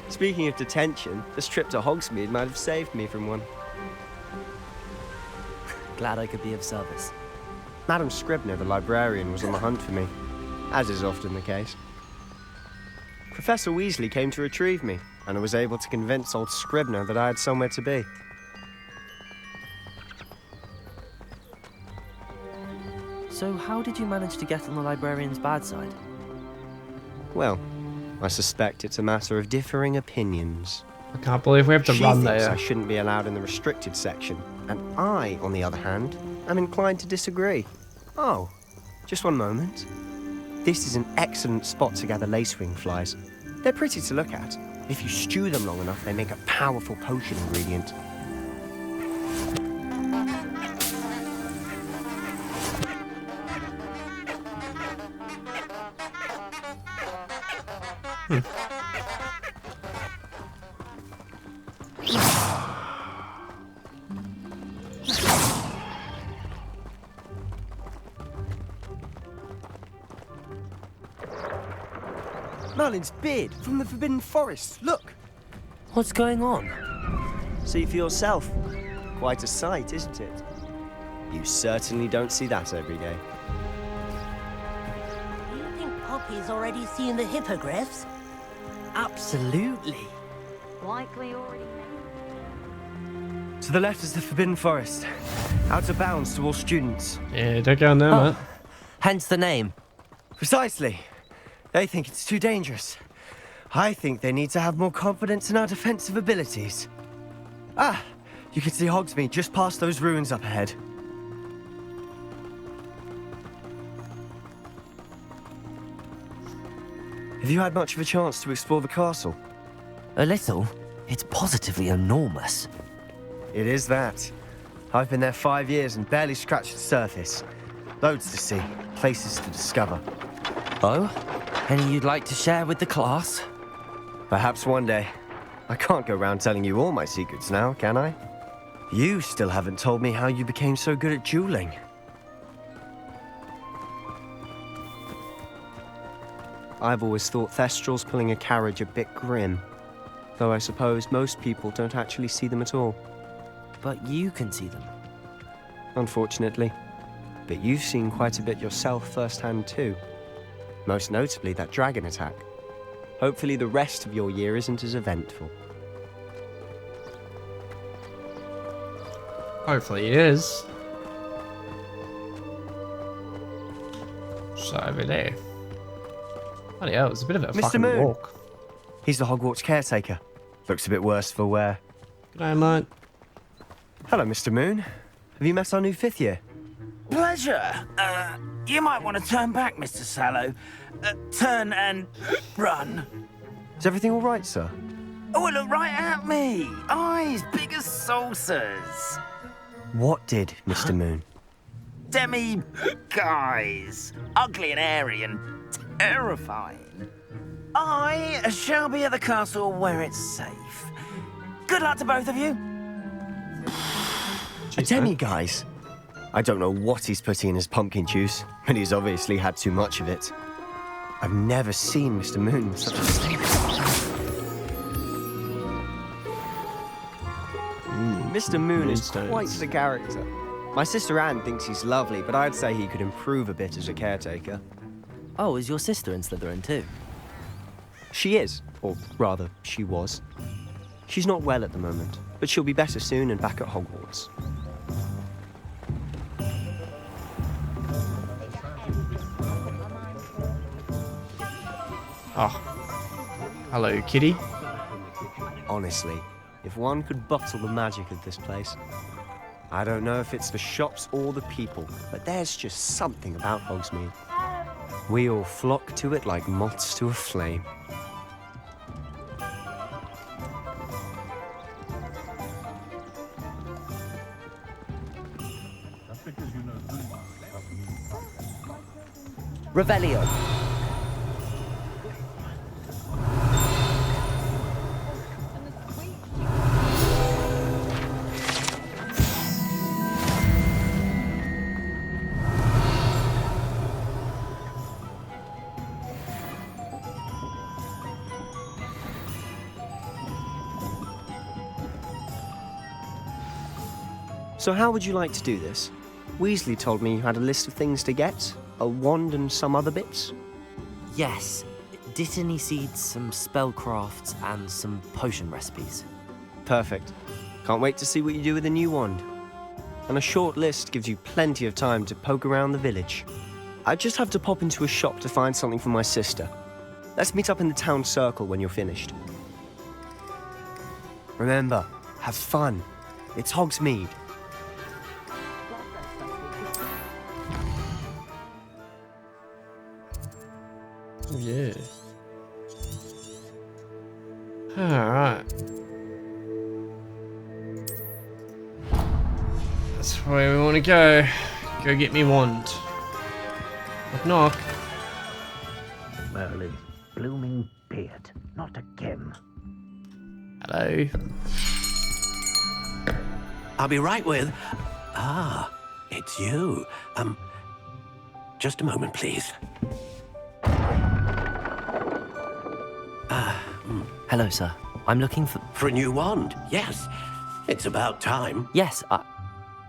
Speaking of detention, this trip to Hogsmeade might have saved me from one. Glad I could be of service. Madam Scribner, the librarian, was on the hunt for me, as is often the case. Professor Weasley came to retrieve me, and I was able to convince old Scribner that I had somewhere to be. So how did you manage to get on the librarian's bad side? Well, I suspect it's a matter of differing opinions. I can't believe we have to She run thinks there. I shouldn't be allowed in the restricted section, and I, on the other hand, am inclined to disagree. Oh, just one moment. This is an excellent spot to gather lacewing flies. They're pretty to look at. If you stew them long enough, they make a powerful potion ingredient. Merlin's beard from the Forbidden Forest. Look! What's going on? See for yourself. Quite a sight, isn't it? You certainly don't see that every day. You think Poppy's already seen the hippogriffs? Absolutely. Likely already. To the left is the Forbidden Forest. Out of bounds to all students. Yeah, don't go in there, mate. Hence the name. Precisely. They think it's too dangerous. I think they need to have more confidence in our defensive abilities. Ah, you can see Hogsmeade just past those ruins up ahead. Have you had much of a chance to explore the castle? A little. It's positively enormous. It is that. I've been there 5 years and barely scratched the surface. Loads to see, places to discover. Oh? Any you'd like to share with the class? Perhaps one day. I can't go round telling you all my secrets now, can I? You still haven't told me how you became so good at dueling. I've always thought Thestrals pulling a carriage a bit grim, though I suppose most people don't actually see them at all. But you can see them. Unfortunately. But you've seen quite a bit yourself firsthand too. Most notably that dragon attack. Hopefully the rest of your year isn't as eventful. Hopefully it is. So over there. Bloody hell, it was a bit of a Mr. fucking Moon. walk. He's the Hogwarts caretaker. Looks a bit worse for wear. Good day, mate. Hello, Mr. Moon. Have you met our new 5th year? Pleasure. You might want to turn back, Mr. Sallow. Turn and run. Is everything all right, sir? Oh, look right at me. Eyes big as saucers. What did, Mr. Moon? Demi-guys. Ugly and hairy and terrifying. I shall be at the castle where it's safe. Good luck to both of you. A demi-guise? I don't know what he's putting in his pumpkin juice, but he's obviously had too much of it. I've never seen Mr. Moon with such a state. Mr. Moon is quite the character. My sister Anne thinks he's lovely, but I'd say he could improve a bit as a caretaker. Oh, is your sister in Slytherin too? She is, or rather, she was. She's not well at the moment, but she'll be better soon and back at Hogwarts. Oh. Hello, kitty. Honestly, if one could bottle the magic of this place. I don't know if it's the shops or the people, but there's just something about Hogsmeade. We all flock to it like moths to a flame. Revelio. So how would you like to do this? Weasley told me you had a list of things to get. A wand and some other bits? Yes. Dittany seeds, some spellcrafts, and some potion recipes. Perfect. Can't wait to see what you do with the new wand. And a short list gives you plenty of time to poke around the village. I just have to pop into a shop to find something for my sister. Let's meet up in the town circle when you're finished. Remember, have fun. It's Hogsmeade. Yeah. Alright. That's where we want to go. Go get me wand. Knock knock. Well, it's blooming beard, not a Kim. Hello. I'll be right with... Ah, it's you. Just a moment, please. Hello, sir. I'm looking for... For a new wand, yes. It's about time. Yes,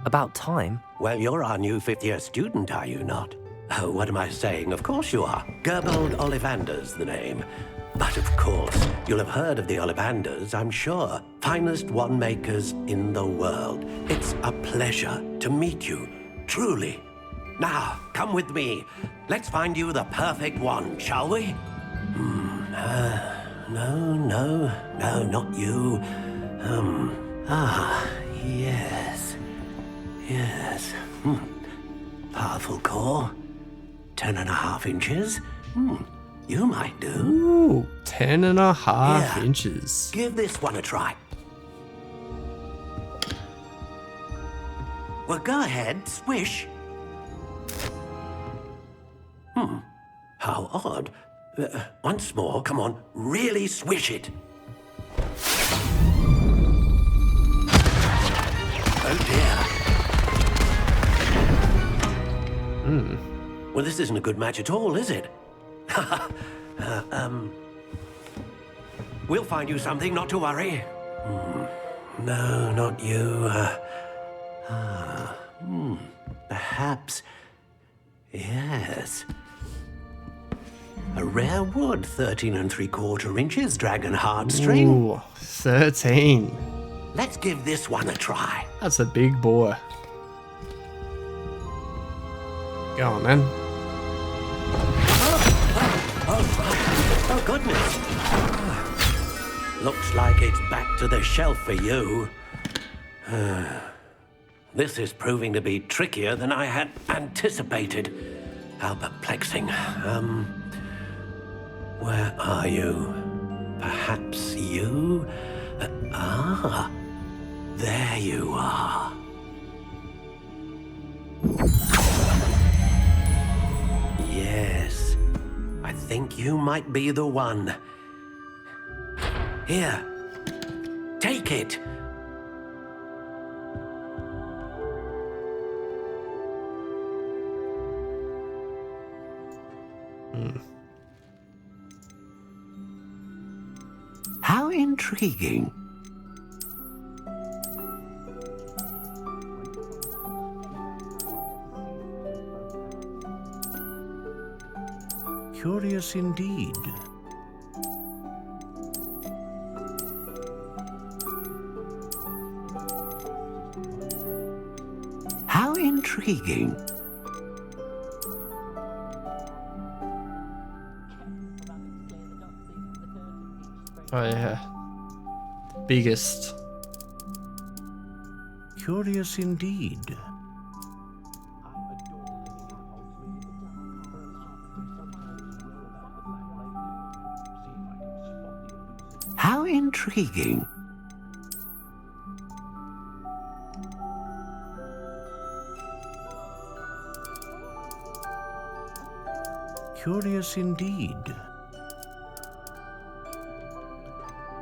about time? Well, you're our new 5th-year student, are you not? Oh, what am I saying? Of course you are. Gerbold Ollivander's the name. But of course, you'll have heard of the Ollivanders, I'm sure. Finest wand makers in the world. It's a pleasure to meet you, truly. Now, come with me. Let's find you the perfect wand, shall we? No, not you. Yes. Powerful core. 10.5 inches. You might do. Ooh, 10.5 inches. Give this one a try. Well, go ahead, swish. How odd. Once more, come on, really swish it. Oh dear. Well, this isn't a good match at all, is it? We'll find you something, not to worry. No, not you. Perhaps. Yes. A rare wood, 13 3/4 inches, dragon heartstring. Ooh, 13. Let's give this one a try. That's a big boy. Go on, then. Oh, goodness. Looks like it's back to the shelf for you. This is proving to be trickier than I had anticipated. How perplexing. Where are you? Perhaps you? There you are. Yes, I think you might be the one. Here, take it. How intriguing. Curious indeed. How intriguing. Oh yeah. Biggest. Curious indeed. How intriguing. Curious indeed.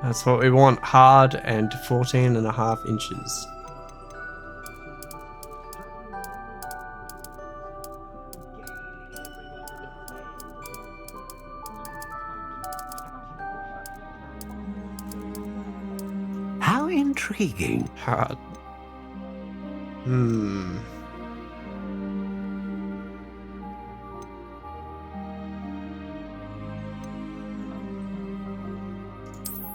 That's what we want. Hard and 14.5 inches. How intriguing. Hard.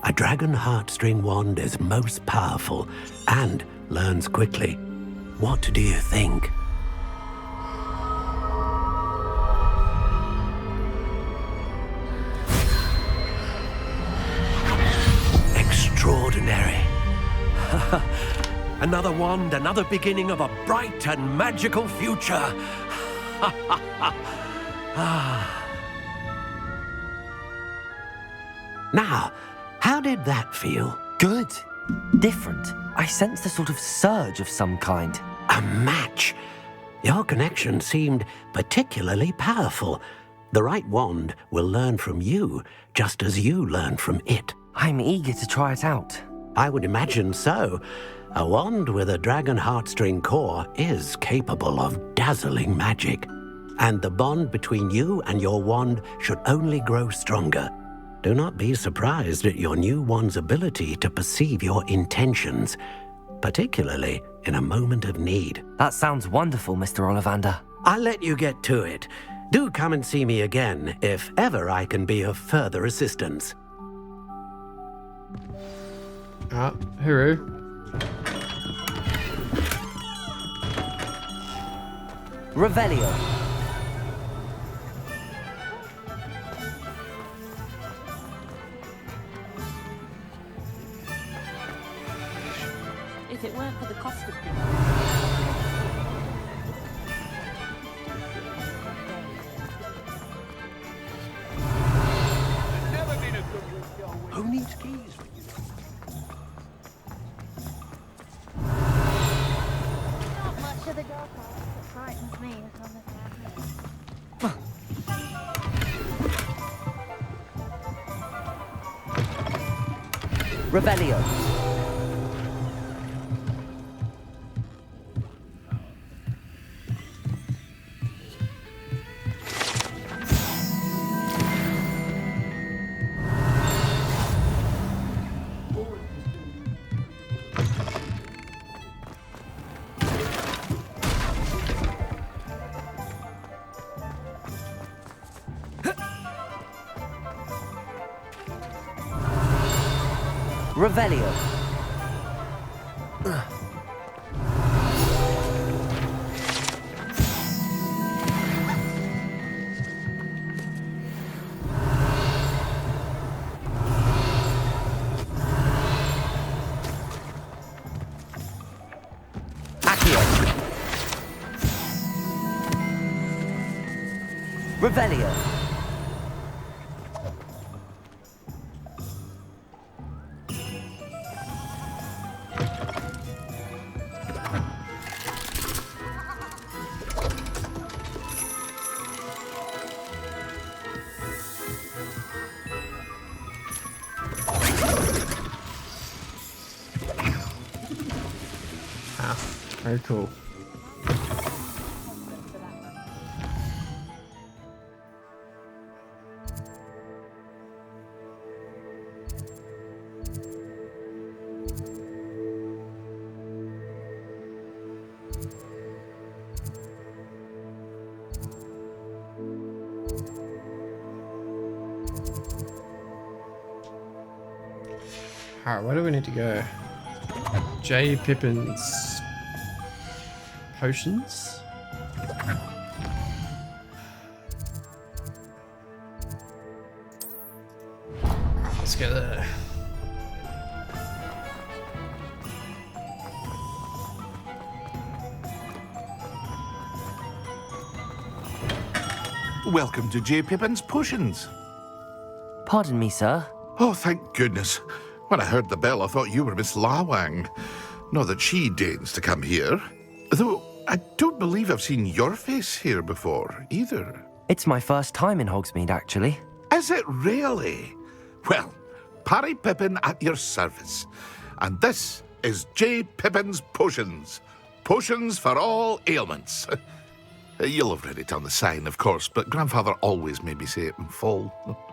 A dragon heartstring wand is most powerful and learns quickly. What do you think? Extraordinary. Another wand, another beginning of a bright and magical future. Now, how did that feel? Good. Different. I sensed a sort of surge of some kind. A match. Your connection seemed particularly powerful. The right wand will learn from you, just as you learn from it. I'm eager to try it out. I would imagine so. A wand with a dragon heartstring core is capable of dazzling magic. And the bond between you and your wand should only grow stronger. Do not be surprised at your new wand's ability to perceive your intentions, particularly in a moment of need. That sounds wonderful, Mr. Ollivander. I'll let you get to it. Do come and see me again if ever I can be of further assistance. Hooroo. Revelio. If it weren't for the cost of things. Who needs keys? Not much of the girl part that frightens me, if I'm Revelio. Revelio. Revelio. Ah, very cool. Alright, where do we need to go? J. Pippin's potions? Let's go there. Welcome to J. Pippin's Potions. Pardon me, sir. Oh, thank goodness. When I heard the bell, I thought you were Miss Lawang. Not that she deigns to come here. Though, I don't believe I've seen your face here before, either. It's my first time in Hogsmeade, actually. Is it really? Well, Parry Pippin at your service. And this is J. Pippin's Potions. Potions for all ailments. You'll have read it on the sign, of course, but Grandfather always made me say it in full.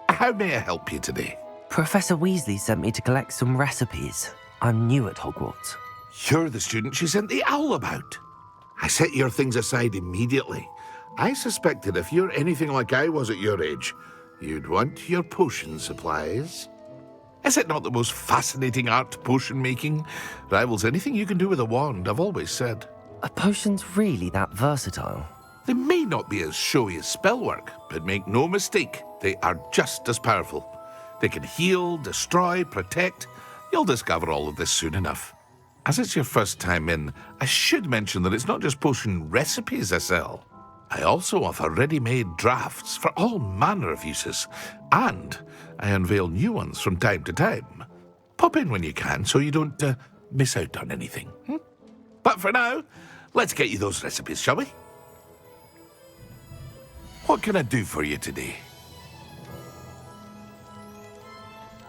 How may I help you today? Professor Weasley sent me to collect some recipes. I'm new at Hogwarts. You're the student she sent the owl about. I set your things aside immediately. I suspected if you're anything like I was at your age, you'd want your potion supplies. Is it not the most fascinating art, potion making? Rivals anything you can do with a wand, I've always said. Are potions really that versatile? They may not be as showy as spellwork, but make no mistake, they are just as powerful. They can heal, destroy, protect. You'll discover all of this soon enough. As it's your first time in, I should mention that it's not just potion recipes I sell. I also offer ready-made drafts for all manner of uses, and I unveil new ones from time to time. Pop in when you can so you don't miss out on anything. But for now, let's get you those recipes, shall we? What can I do for you today?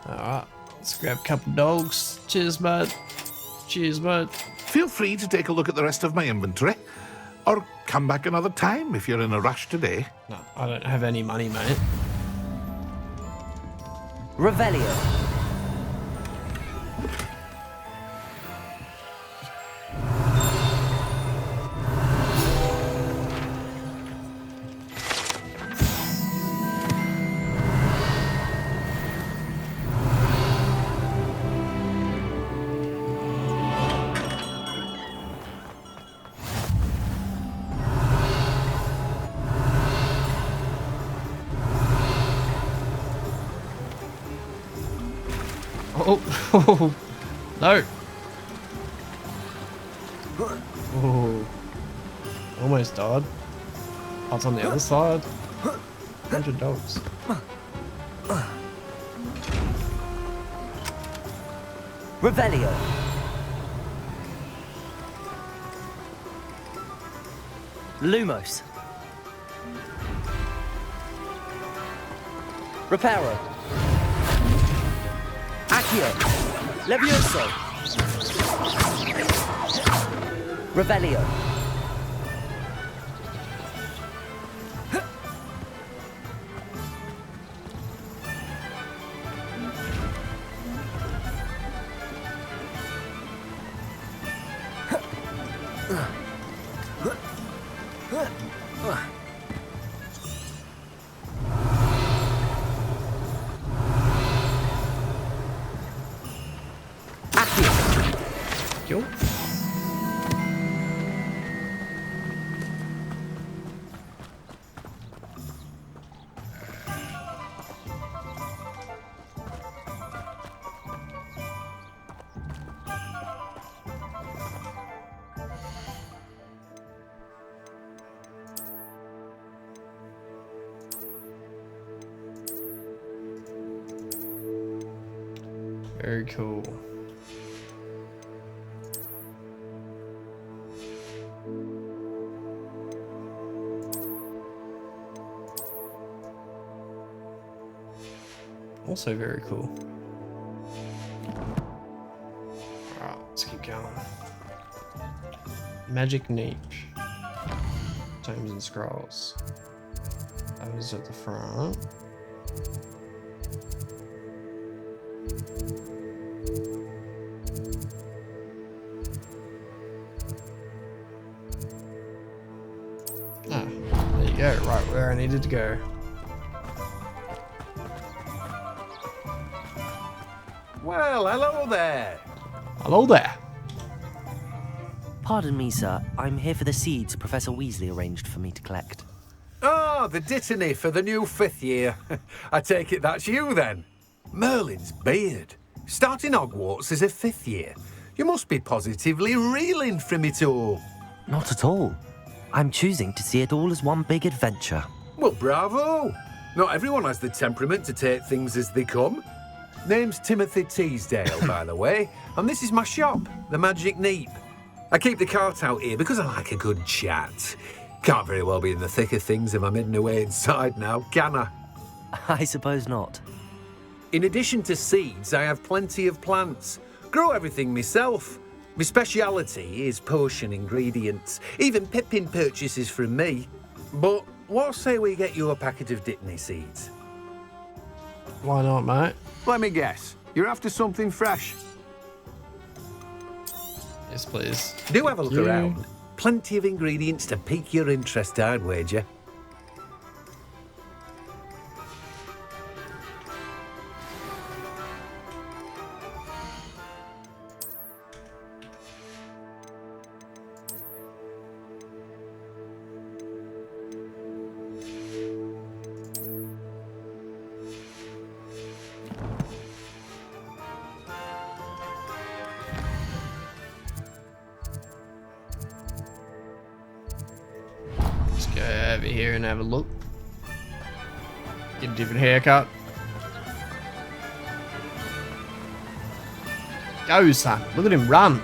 Alright, let's grab a couple dogs. Cheers, bud. Cheers, bud. Feel free to take a look at the rest of my inventory, or come back another time if you're in a rush today. No, I don't have any money, mate. Revelio. Oh, no. Oh, almost died. Oh, it's on the other side. 100 dogs. Revelio. Lumos. Reparo. Accio. Levioso. Revelio. Cool. Very cool. Also very cool. Alright, let's keep going. Magic Neep. Tomes and Scrolls. That was at the front. Ah, there you go, right where I needed to go. Well, hello there. Hello there. Pardon me, sir. I'm here for the seeds Professor Weasley arranged for me to collect. Ah, the dittany for the new 5th year. I take it that's you then. Merlin's beard. Starting Hogwarts as a 5th year. You must be positively reeling from it all. Not at all. I'm choosing to see it all as one big adventure. Well, bravo. Not everyone has the temperament to take things as they come. Name's Timothy Teasdale, by the way, and this is my shop, the Magic Neep. I keep the cart out here because I like a good chat. Can't very well be in the thick of things if I'm hidden away inside now, can I? I suppose not. In addition to seeds, I have plenty of plants. Grow everything myself. My speciality is potion ingredients. Even Pippin purchases from me. But what say we get you a packet of Dittany seeds? Why not, mate? Let me guess. You're after something fresh. Yes, please. Do have a look around. Plenty of ingredients to pique your interest, I'd wager. Let's go over here and have a look. Get a different haircut. Go, son. Look at him run.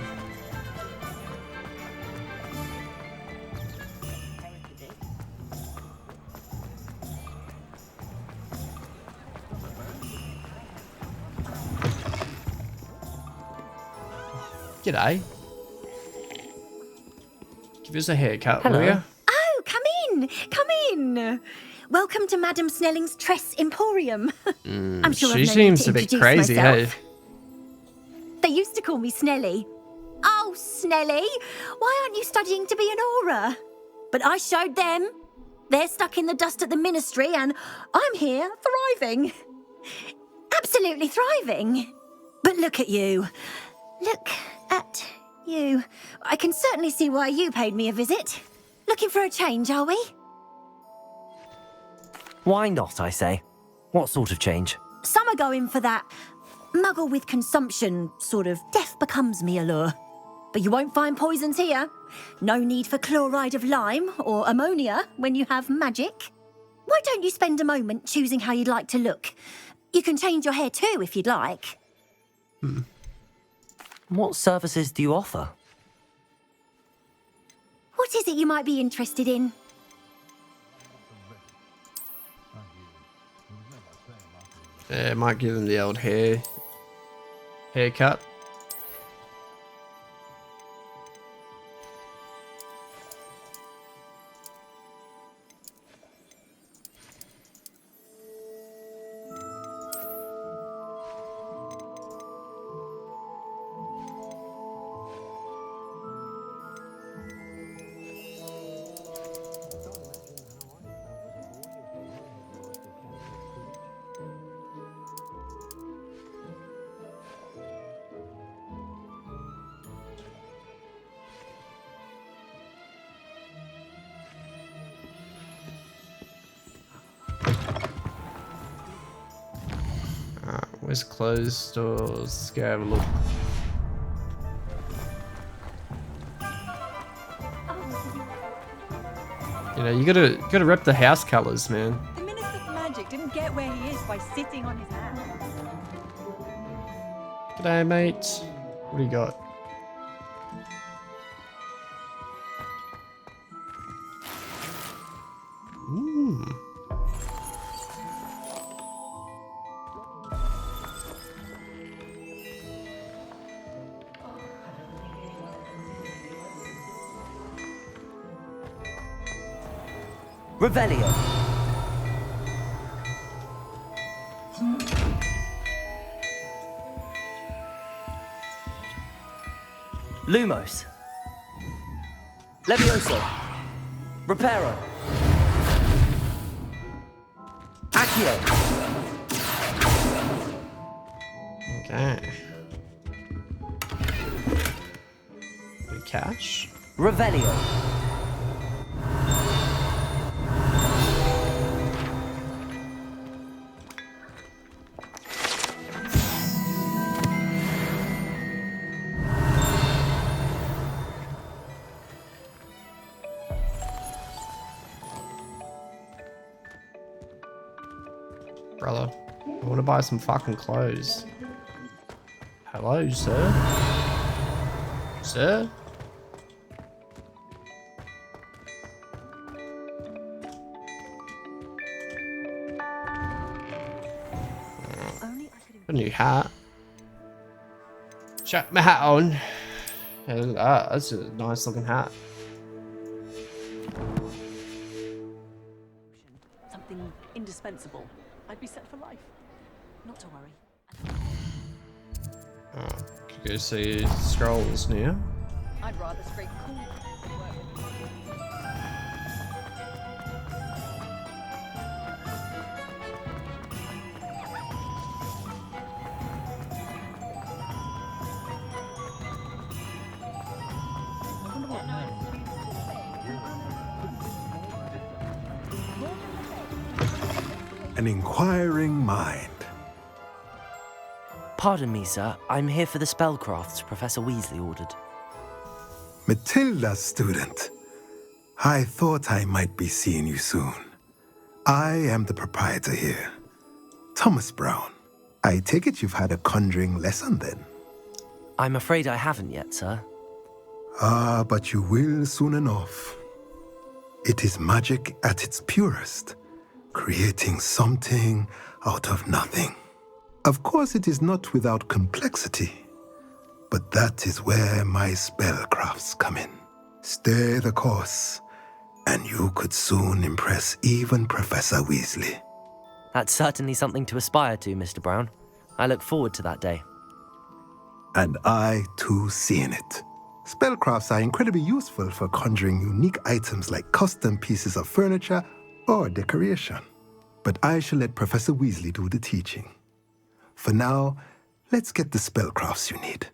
G'day. Give us a haircut, will ya? Oh, come in. Come in. Welcome to Madam Snelling's Tress Emporium. I'm sure She I've no seems need to a bit introduce crazy, myself. hey? They used to call me Snelly. Oh, Snelly, why aren't you studying to be an aura? But I showed them. They're stuck in the dust at the ministry and I'm here thriving. Absolutely thriving. But look at you. Look at you. I can certainly see why you paid me a visit. Looking for a change, are we? Why not, I say? What sort of change? Some are going for that muggle with consumption, sort of death becomes me allure. But you won't find poisons here. No need for chloride of lime or ammonia when you have magic. Why don't you spend a moment choosing how you'd like to look? You can change your hair too if you'd like. What services do you offer? What is it you might be interested in? Yeah, might give him the old haircut. Most closed stores. Let's go have a look. You know, you gotta rep the house colors, man. The Minister of Magic didn't get where he is by sitting on his hands. G'day, mate. What do you got? Revelio. Lumos. Levioso. Reparo. Accio. Okay. Good cash. Revelio. Brother, I want to buy some fucking clothes. Hello, sir? Sir? A new hat. Chuck my hat on. Hey, look at that. That's a nice looking hat. Something indispensable. I'd be set for life. Not to worry. Oh, could go see scrolls now. I'd rather scrape cool. An inquiring mind. Pardon me, sir. I'm here for the spellcrafts Professor Weasley ordered. Matilda's student. I thought I might be seeing you soon. I am the proprietor here, Thomas Brown. I take it you've had a conjuring lesson then? I'm afraid I haven't yet, sir. Ah, but you will soon enough. It is magic at its purest, creating something out of nothing. Of course, it is not without complexity, but that is where my spellcrafts come in. Stay the course, and you could soon impress even Professor Weasley. That's certainly something to aspire to, Mr. Brown. I look forward to that day. And I, too, seeing it. Spellcrafts are incredibly useful for conjuring unique items like custom pieces of furniture or decoration. But I shall let Professor Weasley do the teaching. For now, let's get the spellcrafts you need.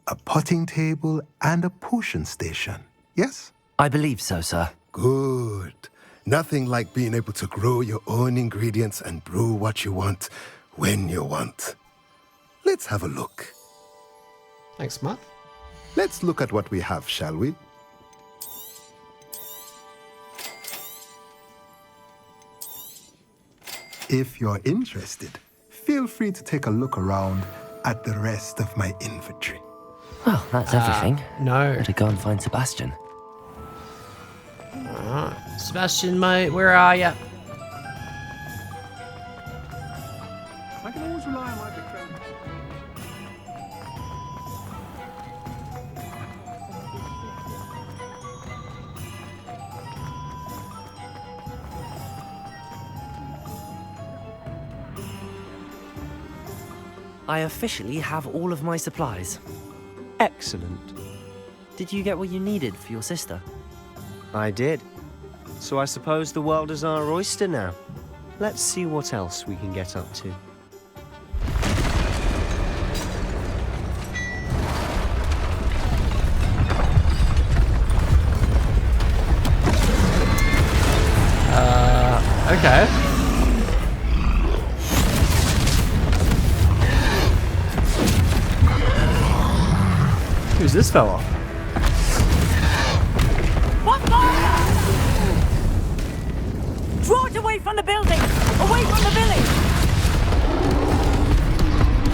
A potting table and a potion station, yes? I believe so, sir. Good. Nothing like being able to grow your own ingredients and brew what you want when you want. Let's have a look. Thanks, Matt. Let's look at what we have, shall we? If you're interested, feel free to take a look around at the rest of my inventory. Well, that's everything. No. Better go and find Sebastian. Sebastian, mate, where are ya? I can always rely on my big friend. I officially have all of my supplies. Excellent. Did you get what you needed for your sister? I did. So I suppose the world is our oyster now. Let's see what else we can get up to. Okay. Who's this fella? What fire? Draw it away from the building! Away from the village!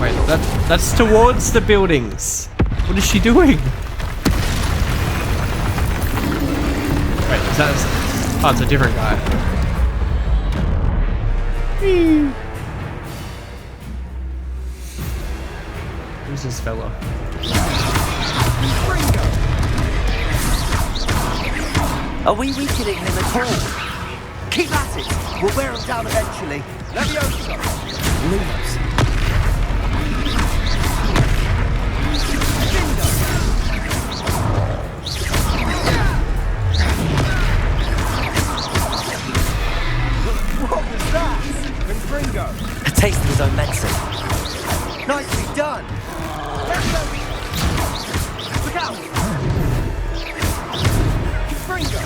Wait, that's towards the buildings. What is she doing? Wait, is that... Oh, it's a different guy. Who's this fella? Are we weakening him at all? Keep at it! We'll wear him down eventually. Levioso! Lumos. What was that? Confringo. A taste of his own medicine. Nicely done! Look out! Confringo!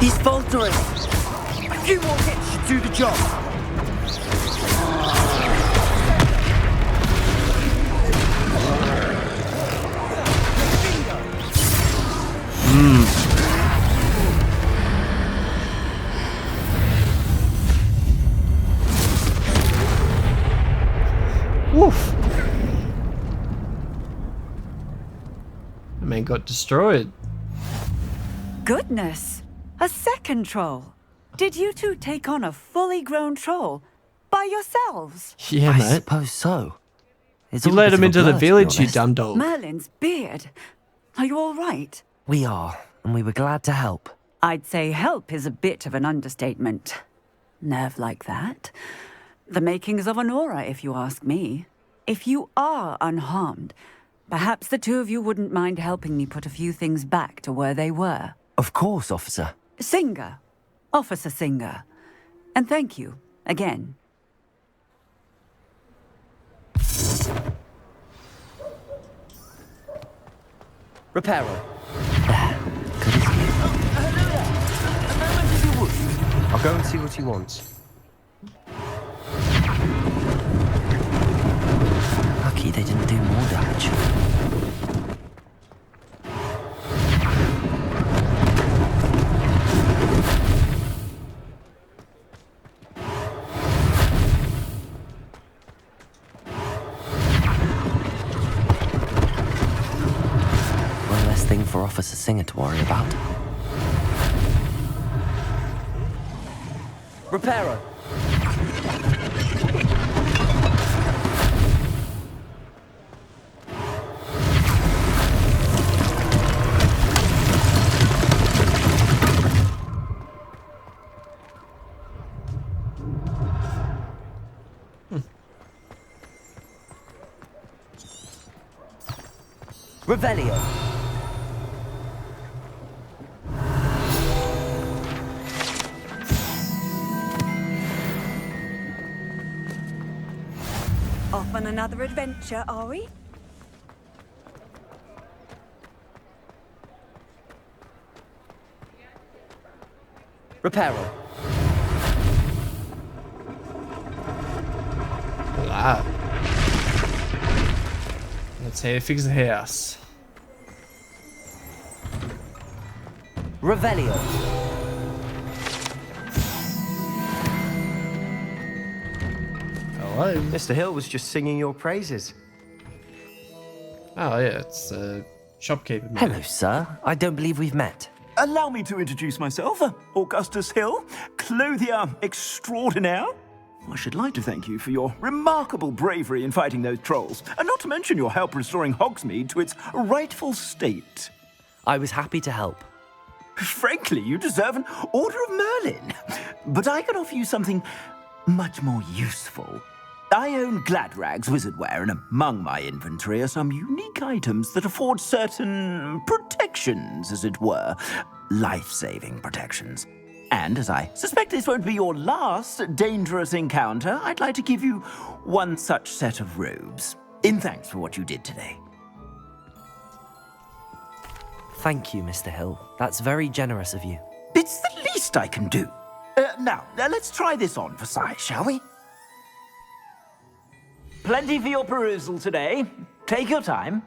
He's faltering. A few more hits should do the job. Woof. The man got destroyed. Goodness! A second troll! Did you two take on a fully grown troll? By yourselves? Yeah, I mate. suppose so. It's You all led a bit him of a into the blur, to be village, you honest. dumb dog. Merlin's beard. Are you all right? We are, and we were glad to help. I'd say help is a bit of an understatement. Nerve like that. The makings of an aura, if you ask me. If you are unharmed, perhaps the two of you wouldn't mind helping me put a few things back to where they were. Of course, officer. Singer. Officer Singer. And thank you, again. Reparo. There. Good as new. I'll go and see what he wants. Lucky they didn't do more damage. One less thing for Officer Singer to worry about. Reparo. Revelio. Off on another adventure, are we? Reparo. Wow. Let's say fix the house. Revelio. Hello. Mr. Hill was just singing your praises. Oh yeah, it's shopkeeper. Man. Hello, sir. I don't believe we've met. Allow me to introduce myself, Augustus Hill, clothier extraordinaire. I should like to thank you for your remarkable bravery in fighting those trolls, and not to mention your help restoring Hogsmeade to its rightful state. I was happy to help. Frankly, you deserve an Order of Merlin. But I can offer you something much more useful. I own Gladrag's wizardware, and among my inventory are some unique items that afford certain protections, as it were. Life-saving protections. And as I suspect this won't be your last dangerous encounter, I'd like to give you one such set of robes, in thanks for what you did today. Thank you, Mr. Hill. That's very generous of you. It's the least I can do. Now, let's try this on for size, shall we? Plenty for your perusal today. Take your time.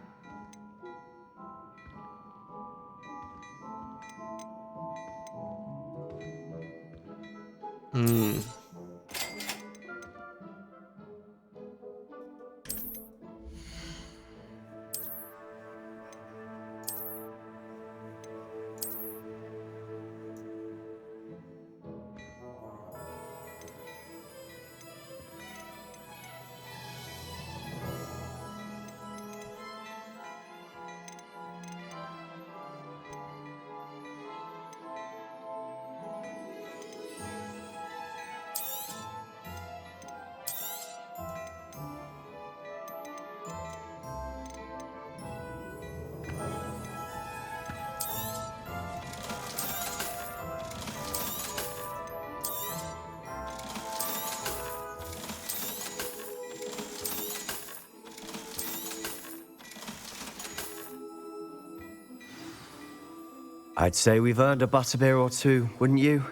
I'd say we've earned a butterbeer or two, wouldn't you?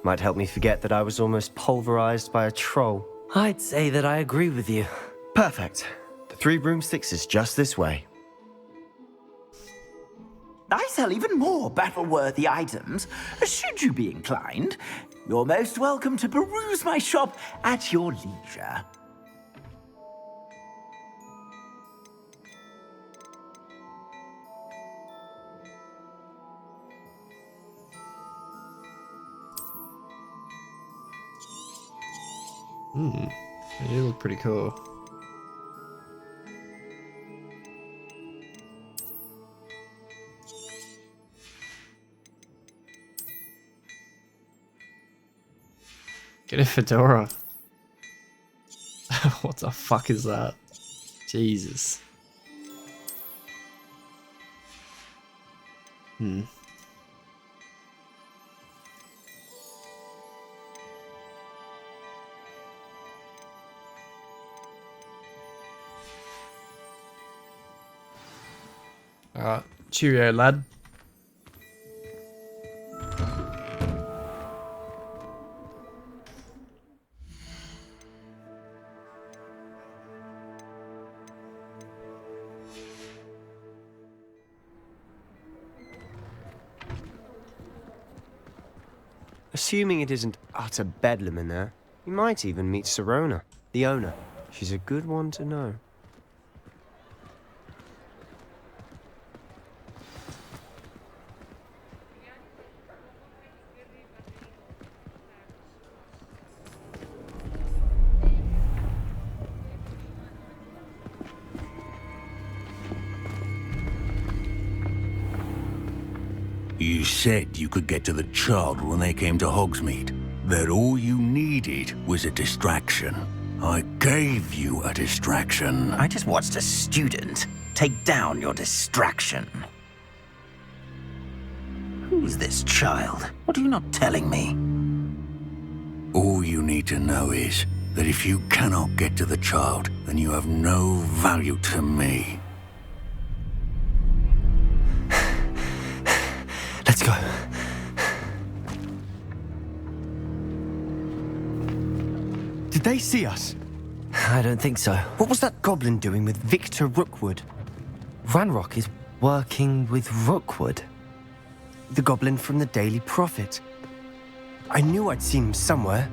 Might help me forget that I was almost pulverized by a troll. I'd say that I agree with you. Perfect. The 3 broomsticks is just this way. I sell even more battle-worthy items. Should you be inclined, you're most welcome to peruse my shop at your leisure. They do look pretty cool. Get a fedora. What the fuck is that? Jesus. Alright, cheerio, lad. Assuming it isn't utter bedlam in there, you might even meet Sirona, the owner. She's a good one to know. You said you could get to the child when they came to Hogsmeade. That all you needed was a distraction. I gave you a distraction. I just watched a student take down your distraction. Who's this child? What are you not telling me? All you need to know is that if you cannot get to the child, then you have no value to me. Let's go. Did they see us? I don't think so. What was that goblin doing with Victor Rookwood? Ranrock is working with Rookwood. The goblin from the Daily Prophet. I knew I'd seen him somewhere.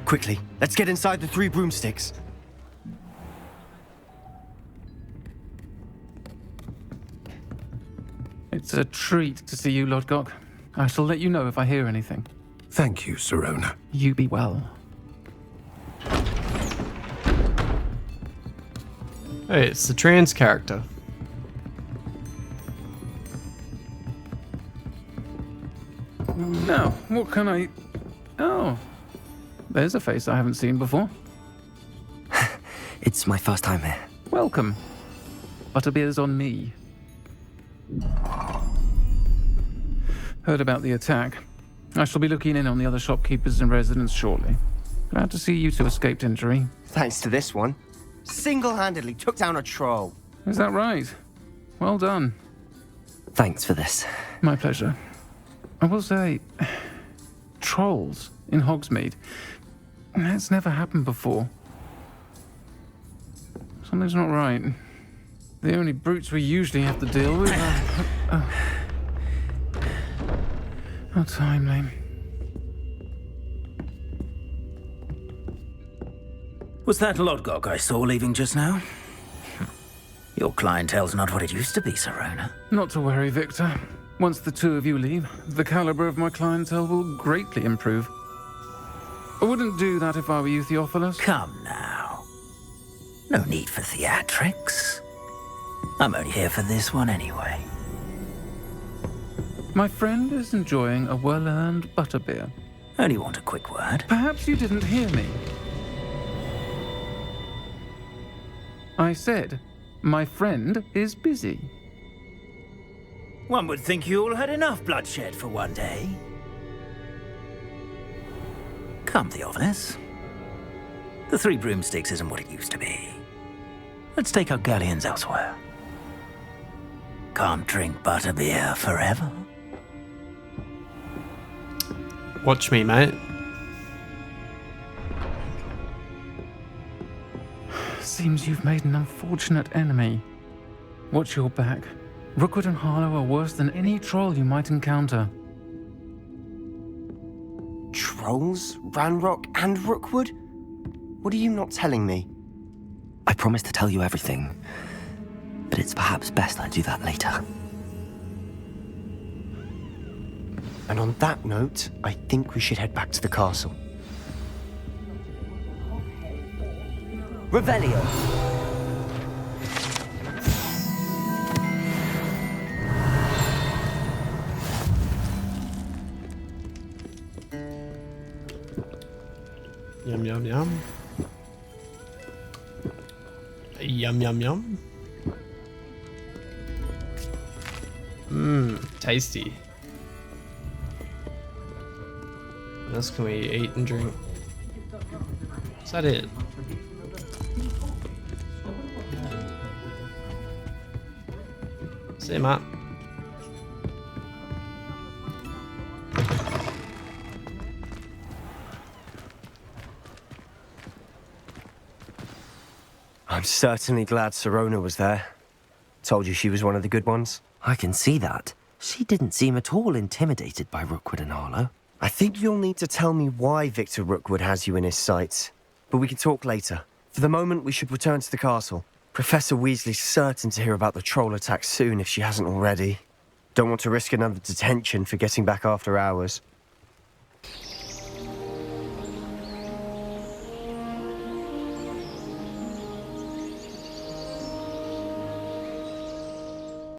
Quickly, let's get inside the 3 broomsticks. It's a treat to see you, Lodgok. I shall let you know if I hear anything. Thank you, Sirona. You be well. Hey, it's the trans character. Now, what can I... Oh, there's a face I haven't seen before. It's my first time here. Welcome. Butterbeer's on me. Heard about the attack. I shall be looking in on the other shopkeepers and residents shortly. Glad to see you two escaped injury. Thanks to this one. Single-handedly took down a troll. Is that right? Well done. Thanks for this. My pleasure. I will say, trolls in Hogsmeade. That's never happened before. Something's not right. The only brutes we usually have to deal with are... How timely. Was that Lodgok I saw leaving just now? Your clientele's not what it used to be, Sirona. Not to worry, Victor. Once the two of you leave, the caliber of my clientele will greatly improve. I wouldn't do that if I were you, Theophilus. Come now. No need for theatrics. I'm only here for this one anyway. My friend is enjoying a well-earned butterbeer. Only want a quick word. Perhaps you didn't hear me. I said, my friend is busy. One would think you all had enough bloodshed for one day. Come, Theophilus. The Three Broomsticks isn't what it used to be. Let's take our galleons elsewhere. Can't drink butterbeer forever. Watch me, mate. Seems you've made an unfortunate enemy. Watch your back. Rookwood and Harlow are worse than any troll you might encounter. Trolls? Ranrock and Rookwood? What are you not telling me? I promised to tell you everything, but it's perhaps best I do that later. And on that note, I think we should head back to the castle. Revelio! Yum, yum, yum. Yum, yum, yum. Mmm, tasty. What else can we eat and drink? Is that it? See you, Matt. I'm certainly glad Sirona was there. Told you she was one of the good ones. I can see that. She didn't seem at all intimidated by Rookwood and Harlow. I think you'll need to tell me why Victor Rookwood has you in his sights. But we can talk later. For the moment, we should return to the castle. Professor Weasley's certain to hear about the troll attack soon if she hasn't already. Don't want to risk another detention for getting back after hours.